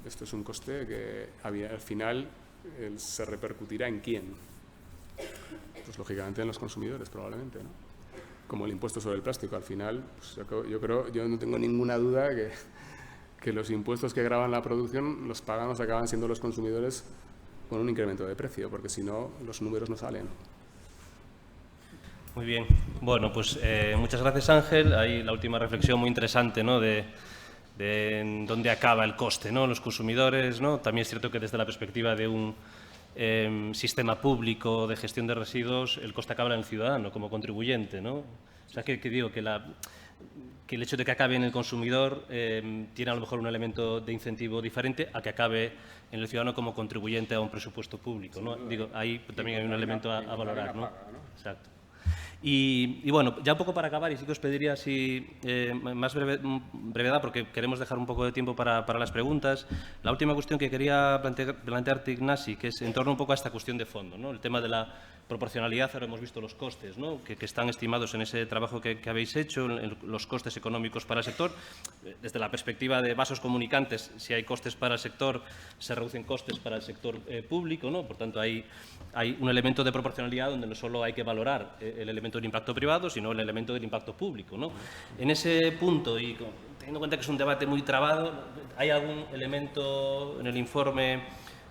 esto es un coste que al final se repercutirá ¿en quién? Pues lógicamente en los consumidores probablemente, ¿no? Como el impuesto sobre el plástico. Al final, pues, yo no tengo ninguna duda que los impuestos que gravan la producción los pagamos, acaban siendo los consumidores con un incremento de precio, porque si no, los números no salen. Muy bien. Bueno, pues muchas gracias, Ángel. Ahí la última reflexión muy interesante, ¿no?, de dónde acaba el coste, ¿no?, los consumidores, ¿no? También es cierto que desde la perspectiva de un sistema público de gestión de residuos, el coste acaba en el ciudadano como contribuyente, ¿no? O sea, que digo que el hecho de que acabe en el consumidor tiene a lo mejor un elemento de incentivo diferente a que acabe en el ciudadano como contribuyente a un presupuesto público, ¿no? Digo, ahí también hay un elemento a valorar, ¿no? Exacto. Y bueno, ya un poco para acabar, y sí que os pediría así, más brevedad, porque queremos dejar un poco de tiempo para las preguntas. La última cuestión que quería plantearte, Ignasi, que es en torno un poco a esta cuestión de fondo, ¿no? El tema de la proporcionalidad. Ahora hemos visto los costes, ¿no?, que están estimados en ese trabajo que habéis hecho, en los costes económicos para el sector. Desde la perspectiva de vasos comunicantes, si hay costes para el sector, se reducen costes para el sector público, ¿no? Por tanto, hay un elemento de proporcionalidad donde no solo hay que valorar el elemento del impacto privado, sino el elemento del impacto público, ¿no? En ese punto, y teniendo en cuenta que es un debate muy trabado, ¿hay algún elemento en el informe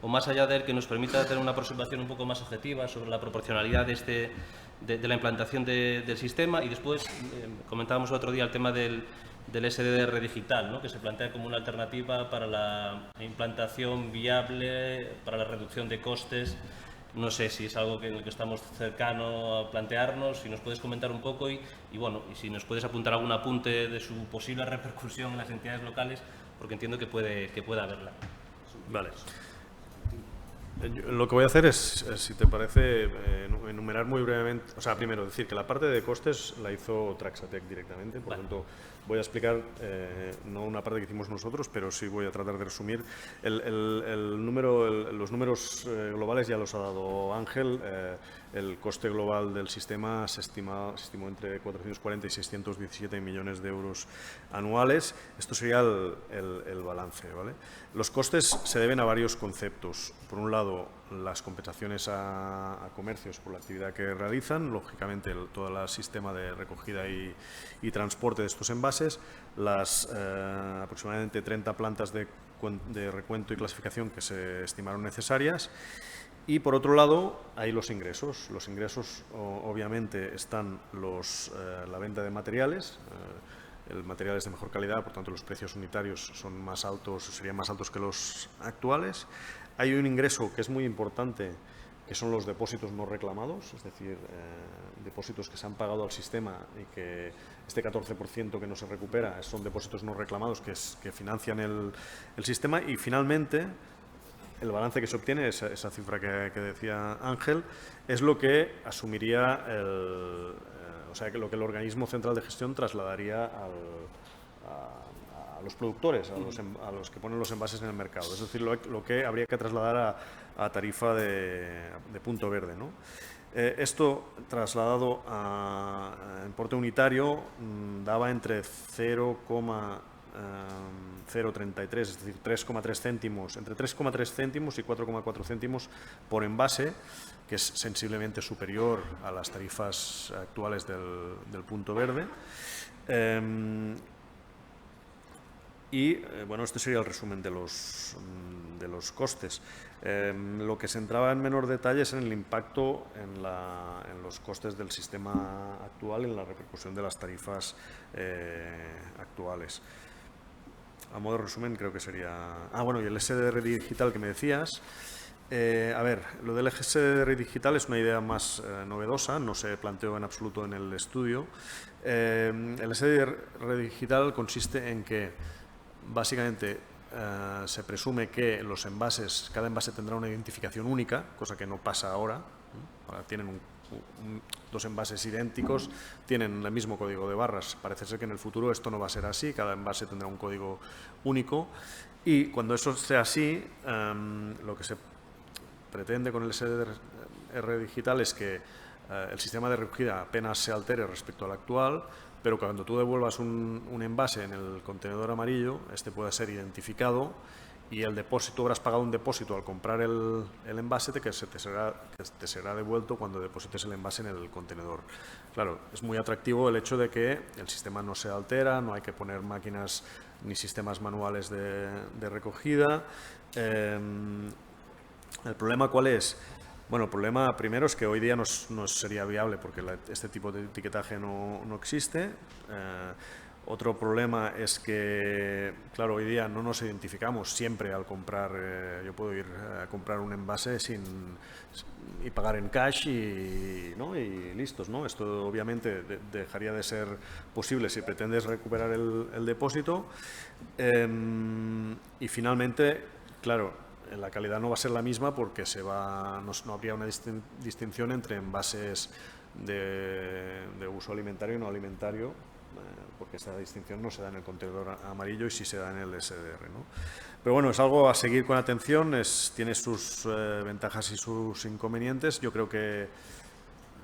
o más allá de él que nos permita tener una aproximación un poco más objetiva sobre la proporcionalidad de la implantación del sistema? Y después comentábamos el otro día el tema del SDR digital, ¿no?, que se plantea como una alternativa para la implantación viable, para la reducción de costes. No sé si es algo en el que estamos cercanos a plantearnos, si nos puedes comentar un poco y bueno, y si nos puedes apuntar algún apunte de su posible repercusión en las entidades locales, porque entiendo que puede haberla. Vale. Lo que voy a hacer es, si te parece, enumerar muy brevemente. O sea, primero decir que la parte de costes la hizo Traxatec directamente, por tanto voy a explicar no una parte que hicimos nosotros, pero sí voy a tratar de resumir. Los números globales ya los ha dado Ángel. El coste global del sistema se estimó entre 440 y 617 millones de euros anuales. Esto sería el balance, ¿vale? Los costes se deben a varios conceptos. Por un lado, las compensaciones a comercios por la actividad que realizan, lógicamente todo el sistema de recogida y transporte de estos envases, las aproximadamente 30 plantas de recuento y clasificación que se estimaron necesarias. Y, por otro lado, hay los ingresos. Los ingresos, obviamente, están la venta de materiales. El material es de mejor calidad, por tanto, los precios unitarios son más altos, serían más altos que los actuales. Hay un ingreso que es muy importante, que son los depósitos no reclamados, es decir, depósitos que se han pagado al sistema y que este 14% que no se recupera son depósitos no reclamados que financian el sistema. Y, finalmente, el balance que se obtiene, esa cifra que decía Ángel, es lo que asumiría o sea, que lo que el organismo central de gestión trasladaría al los productores, a los que ponen los envases en el mercado. Es decir, lo que habría que trasladar a tarifa de punto verde, ¿no? Esto trasladado a importe unitario daba entre 0,033, es decir, 3,3 céntimos, entre 3,3 céntimos y 4,4 céntimos por envase, que es sensiblemente superior a las tarifas actuales del punto verde. Bueno, este sería el resumen de los costes. Lo que se entraba en menor detalle es en el impacto en los costes del sistema actual y en la repercusión de las tarifas actuales. A modo de resumen, creo que sería... bueno, y el SDR digital que me decías. A ver, lo del SDR digital es una idea más novedosa, no se planteó en absoluto en el estudio. El SDR digital consiste en que, básicamente, se presume que los envases, cada envase tendrá una identificación única, cosa que no pasa ahora. Ahora tienen dos envases idénticos, tienen el mismo código de barras. Parece ser que en el futuro esto no va a ser así, cada envase tendrá un código único. Y cuando eso sea así, lo que se pretende con el SDR digital es que el sistema de recogida apenas se altere respecto al actual, pero cuando tú devuelvas un envase en el contenedor amarillo, este pueda ser identificado y el depósito, habrás pagado un depósito al comprar el envase que te será devuelto cuando deposites el envase en el contenedor. Claro, es muy atractivo el hecho de que el sistema no se altera, no hay que poner máquinas ni sistemas manuales de recogida. ¿El problema cuál es? Bueno, el problema primero es que hoy día no sería viable porque este tipo de etiquetaje no existe. Otro problema es que, claro, hoy día no nos identificamos siempre al comprar. Yo puedo ir a comprar un envase y pagar en cash y listos, ¿no? Esto obviamente dejaría de ser posible si pretendes recuperar el depósito. Y finalmente, claro, la calidad no va a ser la misma porque no habría una distinción entre envases de uso alimentario y no alimentario, porque esta distinción no se da en el contenedor amarillo y sí se da en el SDR, ¿no? Pero bueno, es algo a seguir con atención, tiene sus ventajas y sus inconvenientes. Yo creo que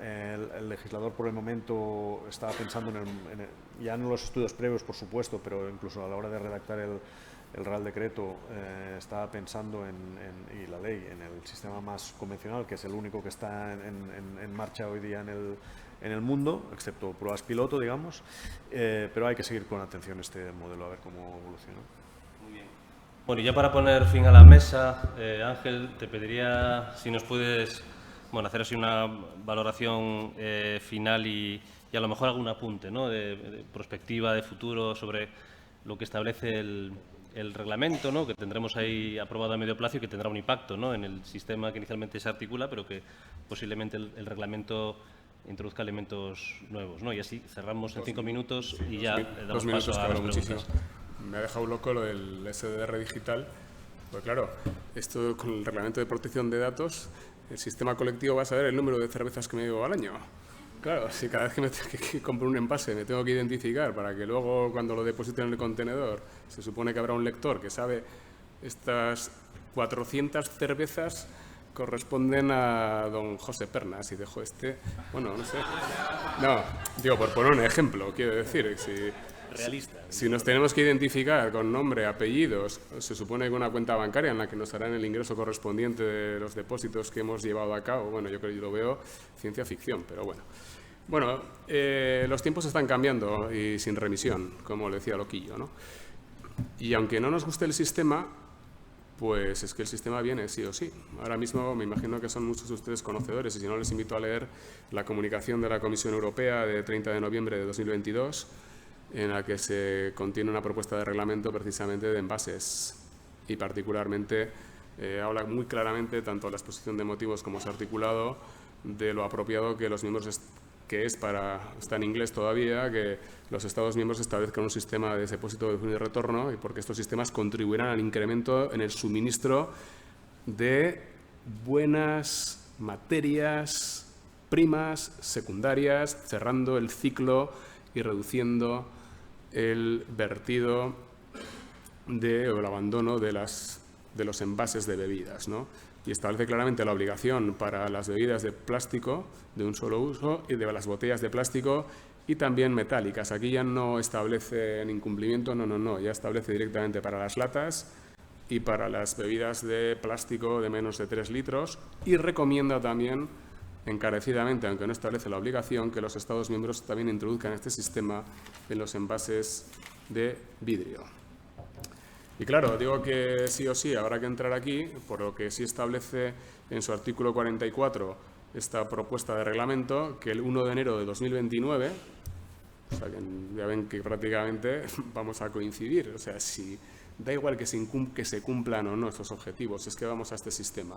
el legislador por el momento estaba pensando ya no en los estudios previos, por supuesto, pero incluso a la hora de redactar el Real Decreto estaba pensando y la ley en el sistema más convencional, que es el único que está en marcha hoy día en el mundo, excepto pruebas piloto, digamos, pero hay que seguir con atención este modelo, a ver cómo evoluciona. Muy bien. Bueno, y ya para poner fin a la mesa, Ángel, te pediría si nos puedes hacer así una valoración final y a lo mejor algún apunte, ¿no?, de perspectiva, de futuro, sobre lo que establece el reglamento, ¿no?, que tendremos ahí aprobado a medio plazo y que tendrá un impacto, ¿no?, en el sistema que inicialmente se articula, pero que posiblemente el reglamento introduzca elementos nuevos, ¿no? Y así cerramos en 5 minutos y ya damos paso a las preguntas. Me ha dejado loco lo del SDR digital, pues claro, esto con el reglamento de protección de datos, el sistema colectivo va a saber el número de cervezas que me bebo al año. Claro, si cada vez que compro un envase me tengo que identificar para que luego cuando lo depositen en el contenedor se supone que habrá un lector que sabe estas 400 cervezas corresponden a don José Pernas y dejo bueno, no sé. No, digo, por poner un ejemplo, quiero decir, si nos tenemos que identificar con nombre, apellidos, se supone que una cuenta bancaria en la que nos harán el ingreso correspondiente de los depósitos que hemos llevado a cabo, bueno, yo creo que yo lo veo ciencia ficción, pero bueno. Bueno, los tiempos están cambiando y sin remisión, como le decía Loquillo, ¿no? Y aunque no nos guste el sistema, pues es que el sistema viene sí o sí. Ahora mismo me imagino que son muchos de ustedes conocedores y si no les invito a leer la comunicación de la Comisión Europea de 30 de noviembre de 2022 en la que se contiene una propuesta de reglamento precisamente de envases y particularmente habla muy claramente tanto la exposición de motivos como su articulado de lo apropiado que los miembros está en inglés todavía, que los Estados miembros establezcan un sistema de depósito de retorno y porque estos sistemas contribuirán al incremento en el suministro de buenas materias primas secundarias, cerrando el ciclo y reduciendo el vertido o el abandono de los envases de bebidas, ¿no? Y establece claramente la obligación para las bebidas de plástico de un solo uso y de las botellas de plástico y también metálicas. Aquí ya no establece en incumplimiento, no, ya establece directamente para las latas y para las bebidas de plástico de menos de 3 litros y recomienda también encarecidamente, aunque no establece la obligación, que los Estados miembros también introduzcan este sistema en los envases de vidrio. Y claro, digo que sí o sí habrá que entrar aquí, por lo que sí establece en su artículo 44 esta propuesta de reglamento, que el 1 de enero de 2029, o sea, que ya ven que prácticamente vamos a coincidir, o sea, si da igual que se cumplan o no estos objetivos, es que vamos a este sistema.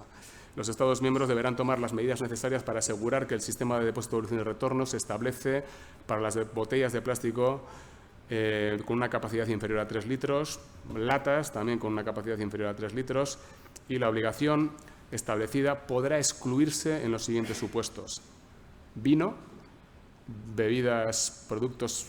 Los Estados miembros deberán tomar las medidas necesarias para asegurar que el sistema de depósito, devolución y retorno se establece para las botellas de plástico con una capacidad inferior a 3 litros, latas también con una capacidad inferior a 3 litros y la obligación establecida podrá excluirse en los siguientes supuestos: vino, bebidas, productos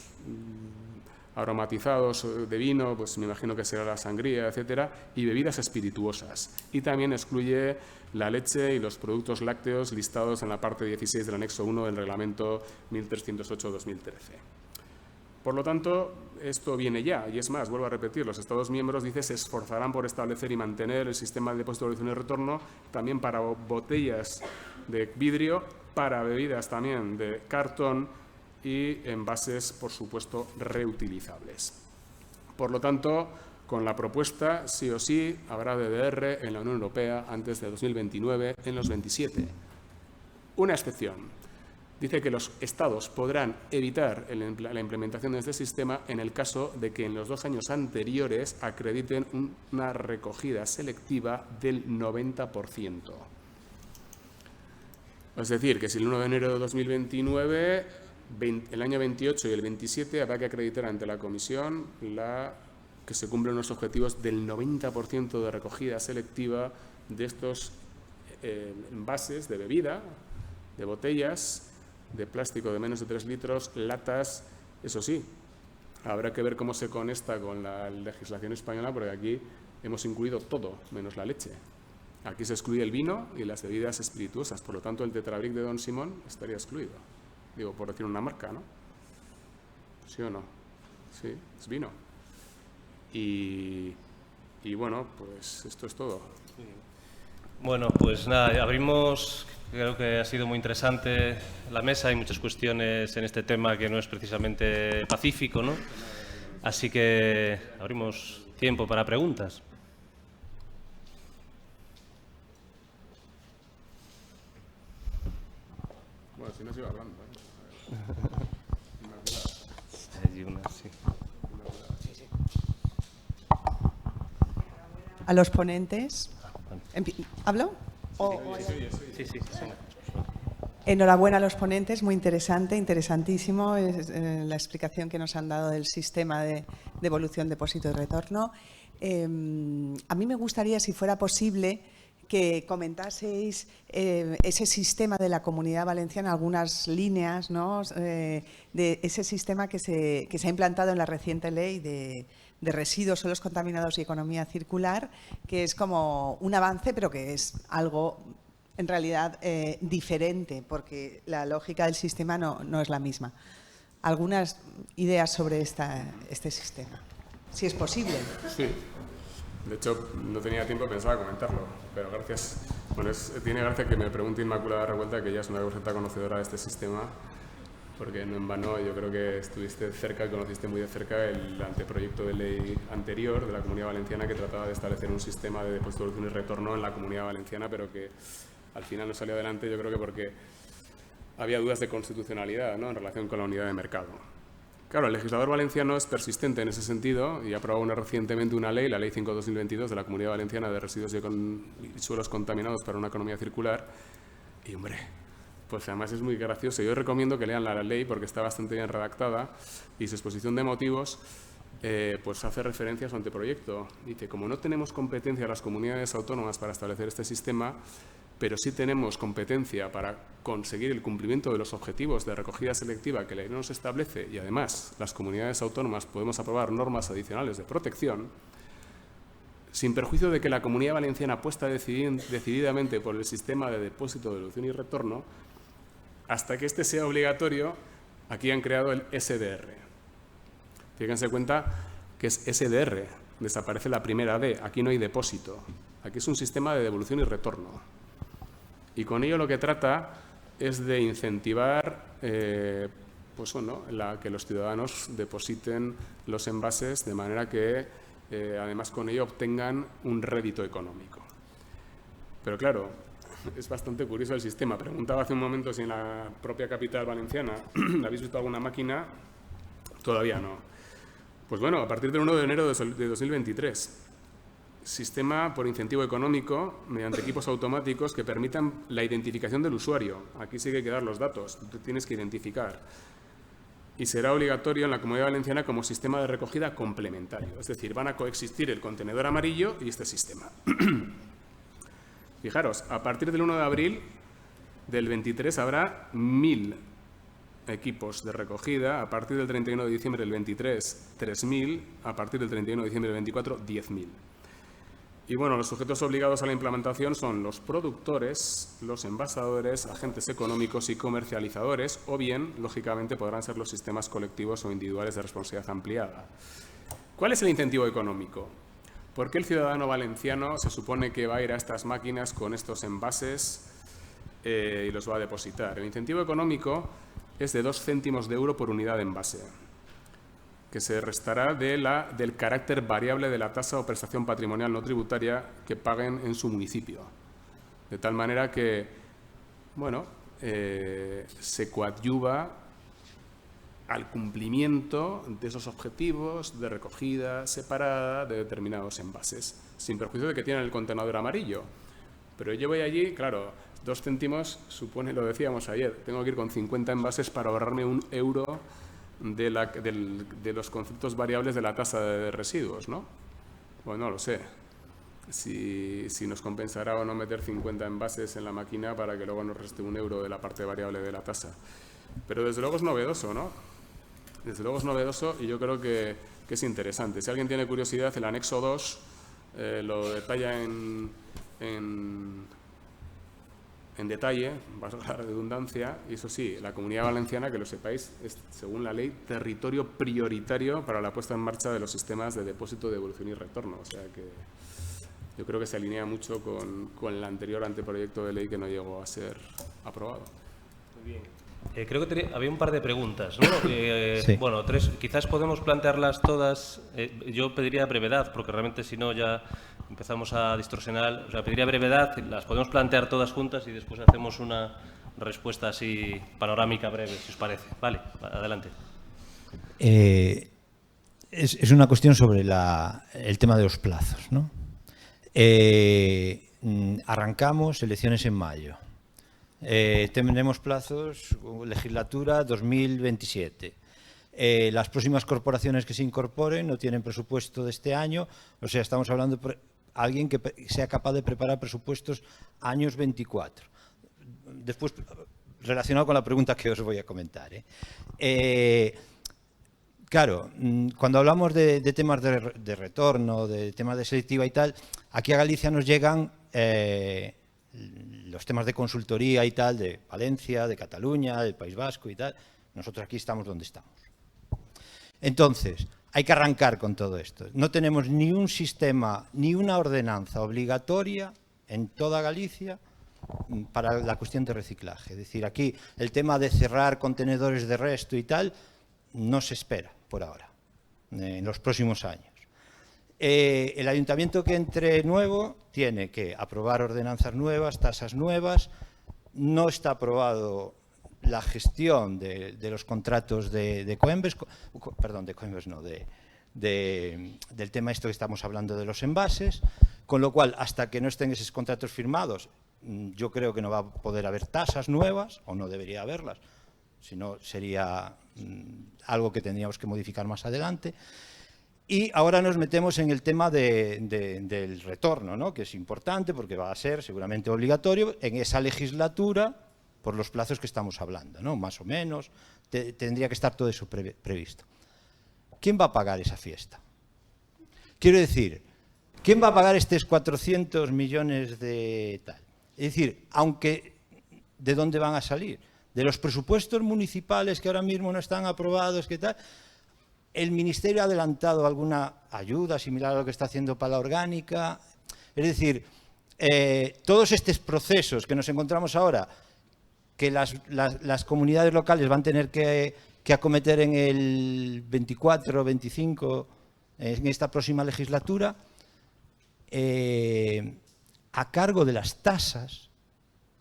aromatizados de vino, pues me imagino que será la sangría, etcétera, y bebidas espirituosas. Y también excluye la leche y los productos lácteos listados en la parte 16 del anexo 1 del reglamento 1308-2013. Por lo tanto, esto viene ya, y es más, vuelvo a repetir, los Estados miembros, dice, se esforzarán por establecer y mantener el sistema de depósito, devolución y retorno también para botellas de vidrio, para bebidas también de cartón y envases, por supuesto, reutilizables. Por lo tanto, con la propuesta, sí o sí, habrá DDR en la Unión Europea antes de 2029 en los 27. Una excepción. Dice que los Estados podrán evitar la implementación de este sistema en el caso de que en los 2 años anteriores acrediten una recogida selectiva del 90%. Es decir, que si el 1 de enero de 2029, el año 28 y el 27 habrá que acreditar ante la Comisión que se cumplen los objetivos del 90% de recogida selectiva de estos envases de bebida, de botellas, de plástico de menos de 3 litros, latas. Eso sí, habrá que ver cómo se conecta con la legislación española, porque aquí hemos incluido todo, menos la leche. Aquí se excluye el vino y las bebidas espirituosas, por lo tanto el Tetrabric de Don Simón estaría excluido. Digo, por decir una marca, ¿no? ¿Sí o no? Sí, es vino. Y bueno, pues esto es todo. Bueno, pues nada, abrimos. Creo que ha sido muy interesante la mesa. Hay muchas cuestiones en este tema que no es precisamente pacífico, ¿no? Así que abrimos tiempo para preguntas. Bueno, si no se iba hablando, ¿eh? A los ponentes. ¿Hablo? Sí. Enhorabuena a los ponentes, muy interesante, interesantísimo la explicación que nos han dado del sistema de devolución, depósito y retorno. A mí me gustaría, si fuera posible, que comentaseis ese sistema de la Comunidad Valenciana, algunas líneas, ¿no?, de ese sistema que se ha implantado en la reciente ley de residuos, suelos contaminados y economía circular, que es como un avance, pero que es algo en realidad diferente, porque la lógica del sistema no es la misma. ¿Algunas ideas sobre este sistema? Si es posible. Sí. De hecho, no tenía tiempo, pensaba comentarlo, pero gracias. Bueno, tiene gracia que me pregunte Inmaculada Revuelta, que ella es una perfecta conocedora de este sistema, porque no en vano, yo creo que estuviste cerca, conociste muy de cerca el anteproyecto de ley anterior de la Comunidad Valenciana que trataba de establecer un sistema de depósito, devolución y retorno en la Comunidad Valenciana, pero que al final no salió adelante, yo creo que porque había dudas de constitucionalidad, ¿no?, en relación con la unidad de mercado. Claro, el legislador valenciano es persistente en ese sentido y ha aprobado recientemente una ley, la Ley 5/2022 de la Comunidad Valenciana de Residuos y Suelos Contaminados para una Economía Circular. Y, hombre, pues además es muy gracioso. Yo recomiendo que lean la ley porque está bastante bien redactada y su exposición de motivos pues hace referencia a su anteproyecto. Dice, como no tenemos competencia las comunidades autónomas para establecer este sistema, pero sí tenemos competencia para conseguir el cumplimiento de los objetivos de recogida selectiva que la ley nos establece y además las comunidades autónomas podemos aprobar normas adicionales de protección, sin perjuicio de que la Comunidad Valenciana apuesta decididamente por el sistema de depósito, devolución y retorno, hasta que este sea obligatorio, aquí han creado el SDR. Fíjense cuenta que es SDR, desaparece la primera D, aquí no hay depósito, aquí es un sistema de devolución y retorno. Y con ello lo que trata es de incentivar pues bueno, que los ciudadanos depositen los envases de manera que además con ello obtengan un rédito económico. Pero claro, es bastante curioso el sistema. Preguntaba hace un momento si en la propia capital valenciana habéis visto alguna máquina. Todavía no. Pues bueno, a partir del 1 de enero de 2023, sistema por incentivo económico mediante equipos automáticos que permitan la identificación del usuario. Aquí sí que hay que dar los datos, tú tienes que identificar. Y será obligatorio en la Comunidad Valenciana como sistema de recogida complementario. Es decir, van a coexistir el contenedor amarillo y este sistema. Fijaros, a partir del 1 de abril del 23 habrá 1.000 equipos de recogida, a partir del 31 de diciembre del 23, 3.000, a partir del 31 de diciembre del 24, 10.000. Y bueno, los sujetos obligados a la implementación son los productores, los envasadores, agentes económicos y comercializadores, o bien, lógicamente, podrán ser los sistemas colectivos o individuales de responsabilidad ampliada. ¿Cuál es el incentivo económico? ¿Por qué el ciudadano valenciano se supone que va a ir a estas máquinas con estos envases y los va a depositar? El incentivo económico es de 2 céntimos de euro por unidad de envase, que se restará del carácter variable de la tasa o prestación patrimonial no tributaria que paguen en su municipio. De tal manera que, bueno, se coadyuva al cumplimiento de esos objetivos de recogida separada de determinados envases, sin perjuicio de que tienen el contenedor amarillo. Pero yo voy allí, claro, 2 céntimos supone, lo decíamos ayer, tengo que ir con 50 envases para ahorrarme 1 euro de los conceptos variables de la tasa de residuos, ¿no? Bueno, no lo sé. Si nos compensará o no meter 50 envases en la máquina para que luego nos reste 1 euro de la parte variable de la tasa. Pero desde luego es novedoso, ¿no? Desde luego es novedoso y yo creo que es interesante. Si alguien tiene curiosidad, el anexo 2 lo detalla en detalle, valga la redundancia, y eso sí, la Comunidad Valenciana, que lo sepáis, es, según la ley, territorio prioritario para la puesta en marcha de los sistemas de depósito, devolución y retorno. O sea que yo creo que se alinea mucho con el anterior anteproyecto de ley que no llegó a ser aprobado. Muy bien. Creo que había un par de preguntas, ¿no? Sí. Bueno, 3, quizás podemos plantearlas todas. Yo pediría brevedad, porque realmente si no ya empezamos a distorsionar. O sea, pediría brevedad, las podemos plantear todas juntas y después hacemos una respuesta así panorámica breve, si os parece. Vale, adelante. Es una cuestión sobre el tema de los plazos, ¿no? Arrancamos elecciones en mayo. Tenemos plazos, legislatura 2027. Las próximas corporaciones que se incorporen no tienen presupuesto de este año, o sea, estamos hablando de alguien que sea capaz de preparar presupuestos años 24. Después, relacionado con la pregunta que os voy a comentar. Claro, cuando hablamos de temas de retorno, de temas de selectiva y tal, aquí a Galicia nos llegan los temas de consultoría y tal, de Valencia, de Cataluña, del País Vasco y tal. Nosotros aquí estamos donde estamos. Entonces, hay que arrancar con todo esto. No tenemos ni un sistema, ni una ordenanza obligatoria en toda Galicia para la cuestión de reciclaje. Es decir, aquí el tema de cerrar contenedores de resto y tal no se espera por ahora, en los próximos años. El ayuntamiento que entre nuevo tiene que aprobar ordenanzas nuevas, tasas nuevas. No está aprobado la gestión de los contratos de Coembes, perdón, de Coembes no, del tema esto que estamos hablando de los envases, con lo cual, hasta que no estén esos contratos firmados, yo creo que no va a poder haber tasas nuevas, o no debería haberlas, si no sería algo que tendríamos que modificar más adelante. Y ahora nos metemos en el tema del retorno, ¿no? Que es importante porque va a ser seguramente obligatorio en esa legislatura por los plazos que estamos hablando, ¿no? Más o menos, tendría que estar todo eso previsto. ¿Quién va a pagar esa fiesta? Quiero decir, ¿quién va a pagar estos 400 millones de tal? Es decir, aunque, ¿de dónde van a salir? De los presupuestos municipales que ahora mismo no están aprobados, ¿qué tal? ¿El Ministerio ha adelantado alguna ayuda similar a lo que está haciendo para la orgánica? Es decir, todos estos procesos que nos encontramos ahora, que las comunidades locales van a tener que acometer en el 24, 25, en esta próxima legislatura, a cargo de las tasas,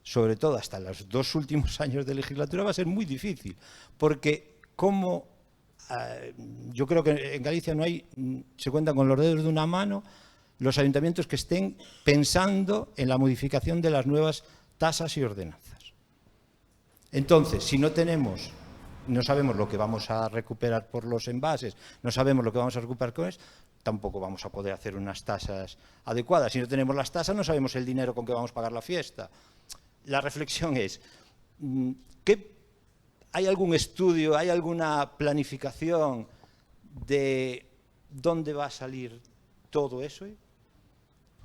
sobre todo hasta los 2 últimos años de legislatura, va a ser muy difícil, porque yo creo que en Galicia se cuentan con los dedos de una mano los ayuntamientos que estén pensando en la modificación de las nuevas tasas y ordenanzas. Entonces, si no sabemos lo que vamos a recuperar por los envases, no sabemos lo que vamos a recuperar con eso, tampoco vamos a poder hacer unas tasas adecuadas. Si no tenemos las tasas, no sabemos el dinero con que vamos a pagar la fiesta. La reflexión es, ¿hay algún estudio, hay alguna planificación de dónde va a salir todo eso?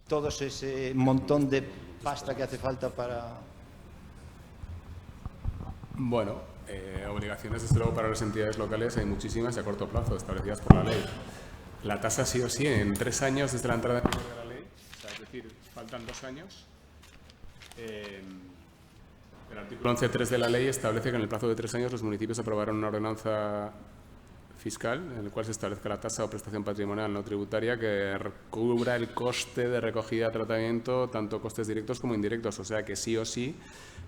Todo ese montón de pasta que hace falta para... Bueno, obligaciones, desde luego, para las entidades locales hay muchísimas y a corto plazo, establecidas por la ley. La tasa sí o sí, en 3 años desde la entrada en vigor de la ley, o sea, es decir, faltan 2 años. El artículo 11.3 de la ley establece que en el plazo de 3 años los municipios aprobarán una ordenanza fiscal en el cual se establezca la tasa o prestación patrimonial no tributaria que cubra el coste de recogida, tratamiento, tanto costes directos como indirectos. O sea que sí o sí,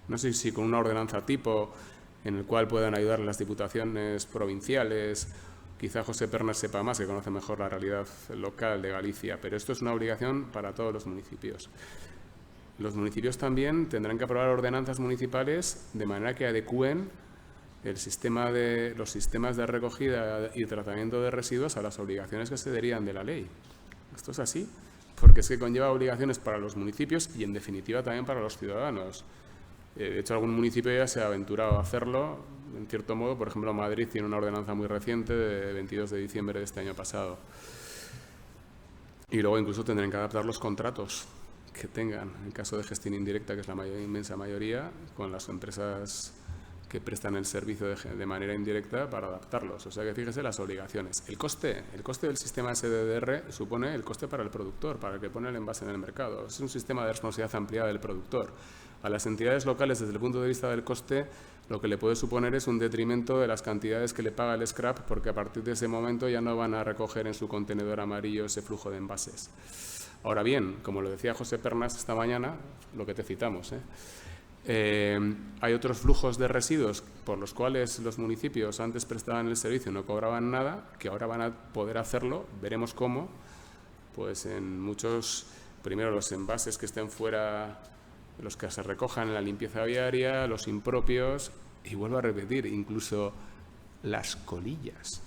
no sé si con una ordenanza tipo en el cual puedan ayudar las diputaciones provinciales, quizá José Pernas sepa más, que conoce mejor la realidad local de Galicia, pero esto es una obligación para todos los municipios. Los municipios también tendrán que aprobar ordenanzas municipales de manera que adecúen los sistemas de recogida y tratamiento de residuos a las obligaciones que se derivan de la ley. Esto es así, porque es que conlleva obligaciones para los municipios y, en definitiva, también para los ciudadanos. De hecho, algún municipio ya se ha aventurado a hacerlo, en cierto modo. Por ejemplo, Madrid tiene una ordenanza muy reciente de 22 de diciembre de este año pasado. Y luego incluso tendrán que adaptar los contratos que tengan, en caso de gestión indirecta, que es la inmensa mayoría, con las empresas que prestan el servicio de manera indirecta para adaptarlos. O sea que fíjese las obligaciones. El coste del sistema SDDR supone el coste para el productor, para el que pone el envase en el mercado. Es un sistema de responsabilidad ampliada del productor. A las entidades locales, desde el punto de vista del coste, lo que le puede suponer es un detrimento de las cantidades que le paga el scrap, porque a partir de ese momento ya no van a recoger en su contenedor amarillo ese flujo de envases. Ahora bien, como lo decía José Pernas esta mañana, lo que te citamos, hay otros flujos de residuos por los cuales los municipios antes prestaban el servicio y no cobraban nada, que ahora van a poder hacerlo, veremos cómo, pues en muchos, primero los envases que estén fuera, los que se recojan en la limpieza viaria, los impropios, y vuelvo a repetir, incluso las colillas,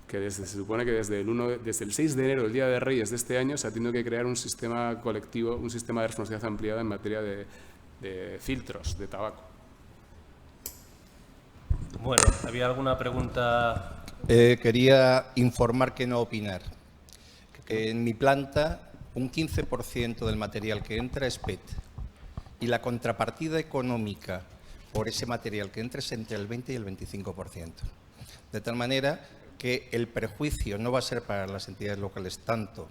que se supone que desde el 6 de enero, el Día de Reyes de este año, se ha tenido que crear un sistema colectivo, un sistema de responsabilidad ampliada en materia de filtros de tabaco. Bueno, ¿había alguna pregunta? Quería informar que no opinar. En mi planta, un 15% del material que entra es PET y la contrapartida económica por ese material que entra es entre el 20 y el 25%. De tal manera que el perjuicio no va a ser para las entidades locales tanto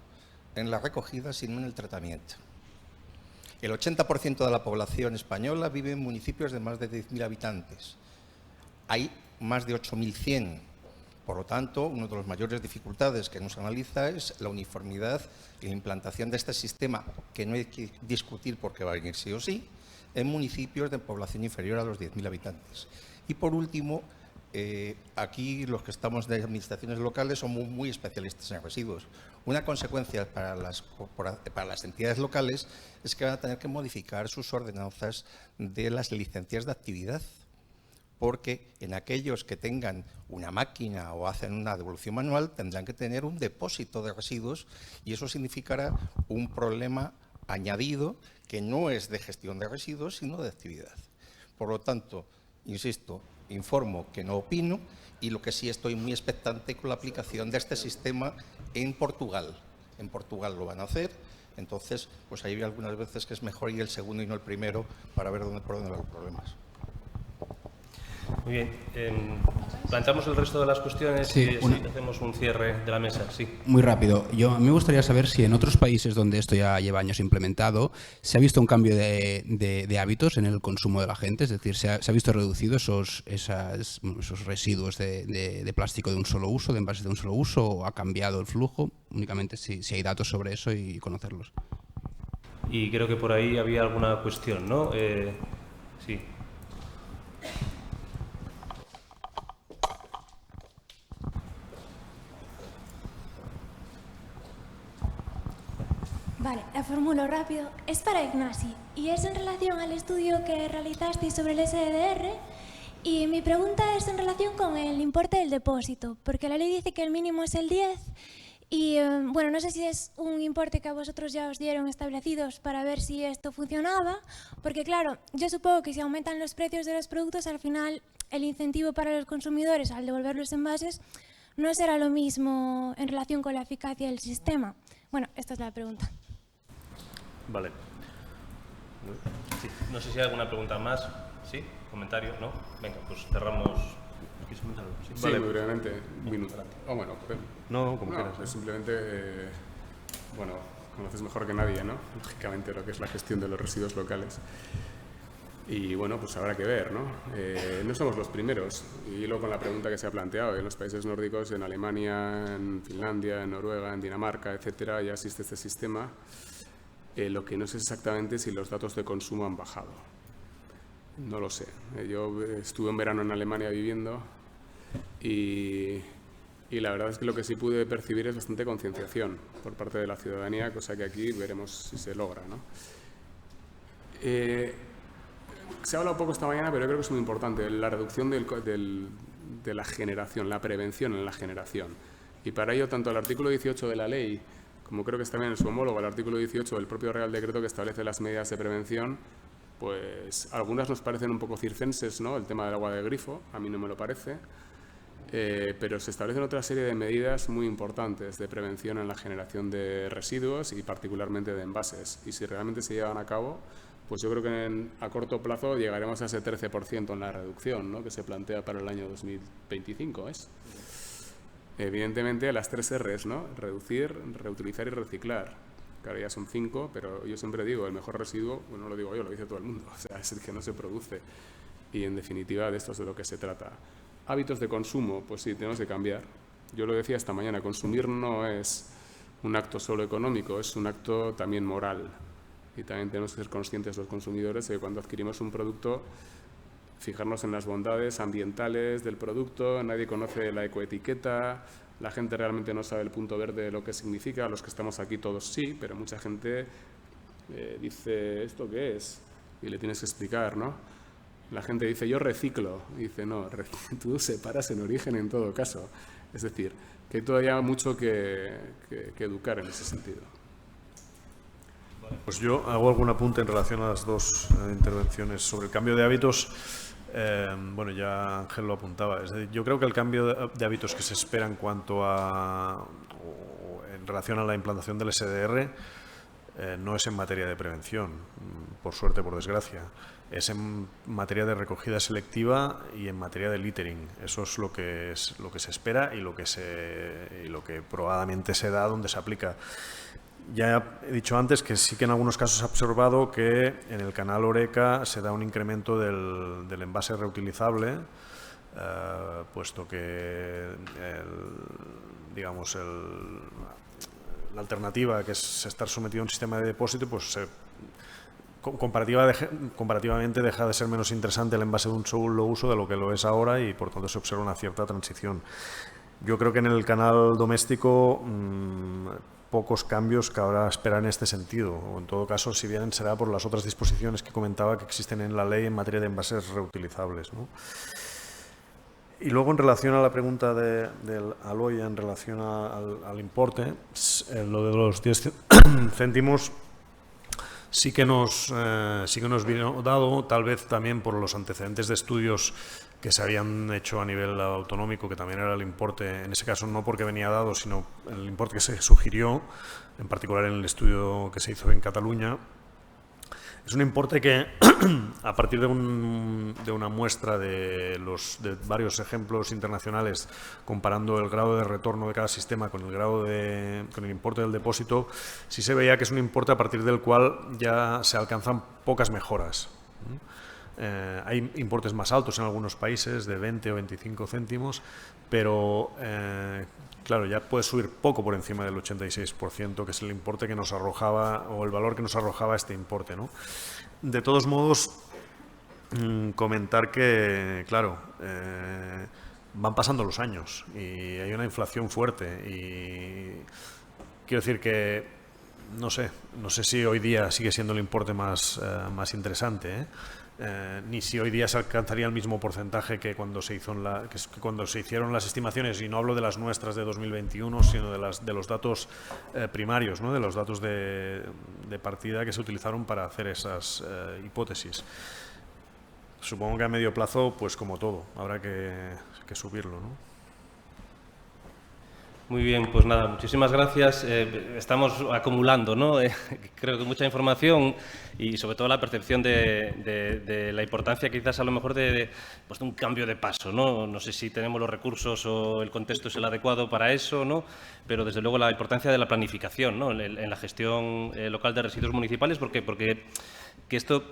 en la recogida, sino en el tratamiento. El 80% de la población española vive en municipios de más de 10.000 habitantes. Hay más de 8.100. Por lo tanto, una de las mayores dificultades que nos analiza es la uniformidad y la implantación de este sistema, que no hay que discutir porque va a venir sí o sí, en municipios de población inferior a los 10.000 habitantes. Y por último, aquí los que estamos de administraciones locales somos muy especialistas en residuos. Una consecuencia para las entidades locales es que van a tener que modificar sus ordenanzas de las licencias de actividad, porque en aquellos que tengan una máquina o hacen una devolución manual tendrán que tener un depósito de residuos y eso significará un problema añadido que no es de gestión de residuos, sino de actividad. Por lo tanto, insisto, informo que no opino y lo que sí estoy muy expectante con la aplicación de este sistema en Portugal, en Portugal lo van a hacer. Entonces, pues hay algunas veces que es mejor ir el segundo y no el primero para ver por dónde van los problemas. Muy bien. Planteamos el resto de las cuestiones Sí, y así hacemos un cierre de la mesa. Sí. Muy rápido. A mí me gustaría saber si en otros países donde esto ya lleva años implementado, se ha visto un cambio de hábitos en el consumo de la gente, es decir, se ha visto reducido esos residuos de plástico de un solo uso, de envases de un solo uso, o ha cambiado el flujo. Únicamente si hay datos sobre eso y conocerlos. Y creo que por ahí había alguna cuestión, ¿no? Sí. Vale, la formulo rápido. Es para Ignasi y es en relación al estudio que realizasteis sobre el SDR. Y mi pregunta es en relación con el importe del depósito, porque la ley dice que el mínimo es el 10 y, bueno, no sé si es un importe que a vosotros ya os dieron establecidos para ver si esto funcionaba, porque claro, yo supongo que si aumentan los precios de los productos, al final el incentivo para los consumidores al devolver los envases no será lo mismo en relación con la eficacia del sistema. Bueno, esta es la pregunta. Vale. Sí. No sé si hay alguna pregunta más. ¿Sí? ¿Comentario? ¿No? Venga, pues cerramos. ¿Quieres comentar algo? Sí, Vale. muy brevemente, un minuto. Bueno, No, como no, quieras. pues simplemente, bueno, conoces mejor que nadie, ¿no? Lógicamente, lo que es la gestión de los residuos locales. Y bueno, pues habrá que ver, ¿no? No somos los primeros. Y luego con la pregunta que se ha planteado, en los países nórdicos, en Alemania, en Finlandia, en Noruega, en Dinamarca, etcétera, ya existe este sistema. Lo que no sé exactamente si los datos de consumo han bajado. No lo sé. Yo estuve un verano en Alemania viviendo y la verdad es que lo que sí pude percibir es bastante concienciación por parte de la ciudadanía, cosa que aquí veremos si se logra, ¿no? Se ha hablado poco esta mañana, pero yo creo que es muy importante la reducción de la generación, la prevención en la generación. Y para ello, tanto el artículo 18 de la ley, como creo que está bien en su homólogo, el artículo 18 del propio Real Decreto que establece las medidas de prevención, pues algunas nos parecen un poco circenses, ¿no? El tema del agua de grifo, a mí no me lo parece, pero se establecen otra serie de medidas muy importantes de prevención en la generación de residuos y particularmente de envases. Y si realmente se llevan a cabo, pues yo creo que a corto plazo llegaremos a ese 13% en la reducción, ¿no? Que se plantea para el año 2025, ¿es? Evidentemente, las 3 R's, ¿no? Reducir, reutilizar y reciclar. Claro, ya son 5, pero yo siempre digo, el mejor residuo, bueno, no lo digo yo, lo dice todo el mundo, o sea, es el que no se produce. Y, en definitiva, de esto es de lo que se trata. Hábitos de consumo, pues sí, tenemos que cambiar. Yo lo decía esta mañana, consumir no es un acto solo económico, es un acto también moral. Y también tenemos que ser conscientes los consumidores de que cuando adquirimos un producto, fijarnos en las bondades ambientales del producto, nadie conoce la ecoetiqueta, la gente realmente no sabe el punto verde de lo que significa, los que estamos aquí todos sí, pero mucha gente dice, ¿esto qué es? Y le tienes que explicar, ¿no? La gente dice, yo reciclo, y dice, no, tú separas en origen en todo caso. Es decir, que hay todavía mucho que educar en ese sentido. Pues yo hago algún apunte en relación a las dos intervenciones sobre el cambio de hábitos. Bueno, ya Ángel lo apuntaba. Es decir, yo creo que el cambio de hábitos que se espera en cuanto a, o en relación a la implantación del SDR, no es en materia de prevención, por suerte, por desgracia. Es en materia de recogida selectiva y en materia de littering. Eso es lo que se espera y lo que probadamente se da donde se aplica. Ya he dicho antes que sí que en algunos casos se ha observado que en el canal Horeca se da un incremento del envase reutilizable, puesto que la alternativa, que es estar sometido a un sistema de depósito, pues comparativamente deja de ser menos interesante el envase de un solo uso de lo que lo es ahora y por tanto se observa una cierta transición. Yo creo que en el canal doméstico pocos cambios cabrá esperar en este sentido, o en todo caso, si bien será por las otras disposiciones que comentaba que existen en la ley en materia de envases reutilizables, ¿no? Y luego, en relación a la pregunta del Aloy, en relación al importe, lo de los 10 céntimos, sí que nos vino dado, tal vez también por los antecedentes de estudios que se habían hecho a nivel autonómico, que también era el importe, en ese caso no porque venía dado, sino el importe que se sugirió, en particular en el estudio que se hizo en Cataluña. Es un importe que, a partir de una muestra de varios ejemplos internacionales, comparando el grado de retorno de cada sistema con el importe del depósito, sí se veía que es un importe a partir del cual ya se alcanzan pocas mejoras. Hay importes más altos en algunos países, de 20 o 25 céntimos, pero claro, ya puede subir poco por encima del 86%, que es el importe que nos arrojaba, o el valor que nos arrojaba este importe, ¿no? De todos modos, comentar que, claro, van pasando los años y hay una inflación fuerte, y quiero decir que no sé si hoy día sigue siendo el importe más interesante, ni si hoy día se alcanzaría el mismo porcentaje que cuando se hicieron las estimaciones, y no hablo de las nuestras de 2021, sino de los datos primarios, ¿no? De los datos de partida que se utilizaron para hacer esas hipótesis. Supongo que a medio plazo, pues como todo, habrá que subirlo, ¿no? Muy bien, pues nada, muchísimas gracias. Estamos acumulando, ¿no? Creo que mucha información y sobre todo la percepción de la importancia quizás a lo mejor de un cambio de paso, ¿no? No sé si tenemos los recursos o el contexto es el adecuado para eso, ¿no? Pero desde luego la importancia de la planificación, ¿no? En la gestión local de residuos municipales, porque que esto,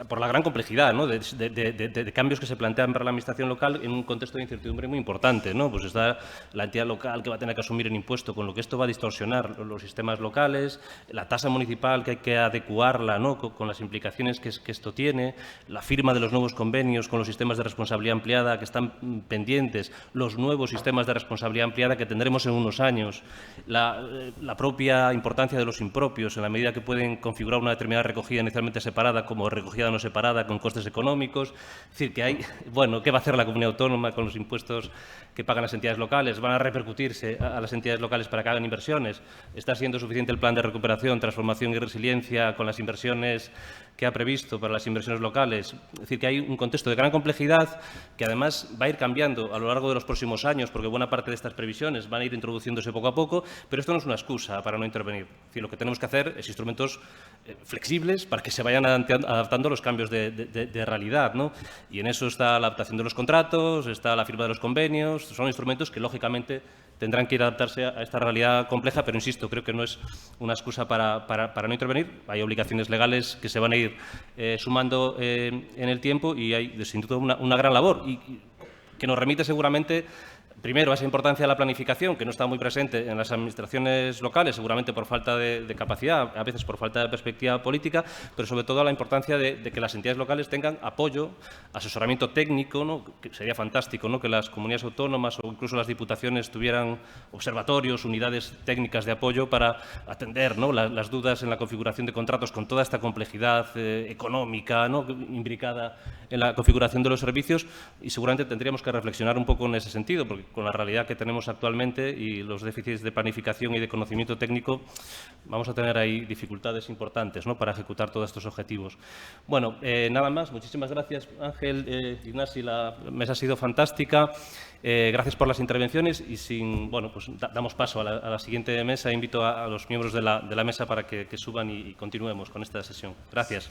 por la gran complejidad, ¿no? de cambios que se plantean para la administración local en un contexto de incertidumbre muy importante, ¿no? Pues está la entidad local que va a tener que asumir el impuesto, con lo que esto va a distorsionar los sistemas locales, la tasa municipal que hay que adecuarla, ¿no? con las implicaciones que esto tiene, la firma de los nuevos convenios con los sistemas de responsabilidad ampliada que están pendientes, los nuevos sistemas de responsabilidad ampliada que tendremos en unos años, la propia importancia de los impropios en la medida que pueden configurar una determinada recogida inicialmente separada como recogida no separada con costes económicos. Es decir, que hay, bueno, ¿qué va a hacer la comunidad autónoma con los impuestos que pagan las entidades locales? ¿Van a repercutirse a las entidades locales para que hagan inversiones? ¿Está siendo suficiente el plan de recuperación, transformación y resiliencia con las inversiones que ha previsto para las inversiones locales? Es decir, que hay un contexto de gran complejidad que además va a ir cambiando a lo largo de los próximos años, porque buena parte de estas previsiones van a ir introduciéndose poco a poco, pero esto no es una excusa para no intervenir. Es decir, lo que tenemos que hacer es instrumentos flexibles para que se vayan adaptando a los cambios de realidad, ¿no? Y en eso está la adaptación de los contratos, está la firma de los convenios, son instrumentos que lógicamente tendrán que ir a adaptarse a esta realidad compleja, pero insisto, creo que no es una excusa para no intervenir. Hay obligaciones legales que se van a ir sumando en el tiempo y hay, sin duda, una gran labor y que nos remite seguramente primero a esa importancia de la planificación, que no está muy presente en las administraciones locales, seguramente por falta de capacidad, a veces por falta de perspectiva política, pero sobre todo a la importancia de que las entidades locales tengan apoyo, asesoramiento técnico, ¿no? Que sería fantástico, ¿no? Que las comunidades autónomas o incluso las diputaciones tuvieran observatorios, unidades técnicas de apoyo para atender, ¿no? las dudas en la configuración de contratos con toda esta complejidad económica, ¿no? Imbricada en la configuración de los servicios, y seguramente tendríamos que reflexionar un poco en ese sentido, porque con la realidad que tenemos actualmente y los déficits de planificación y de conocimiento técnico, vamos a tener ahí dificultades importantes, ¿no? Para ejecutar todos estos objetivos. Bueno, nada más. Muchísimas gracias, Ángel, Ignasi. La mesa ha sido fantástica. Gracias por las intervenciones y bueno, pues damos paso a la siguiente mesa. Invito a los miembros de la mesa para que suban y continuemos con esta sesión. Gracias.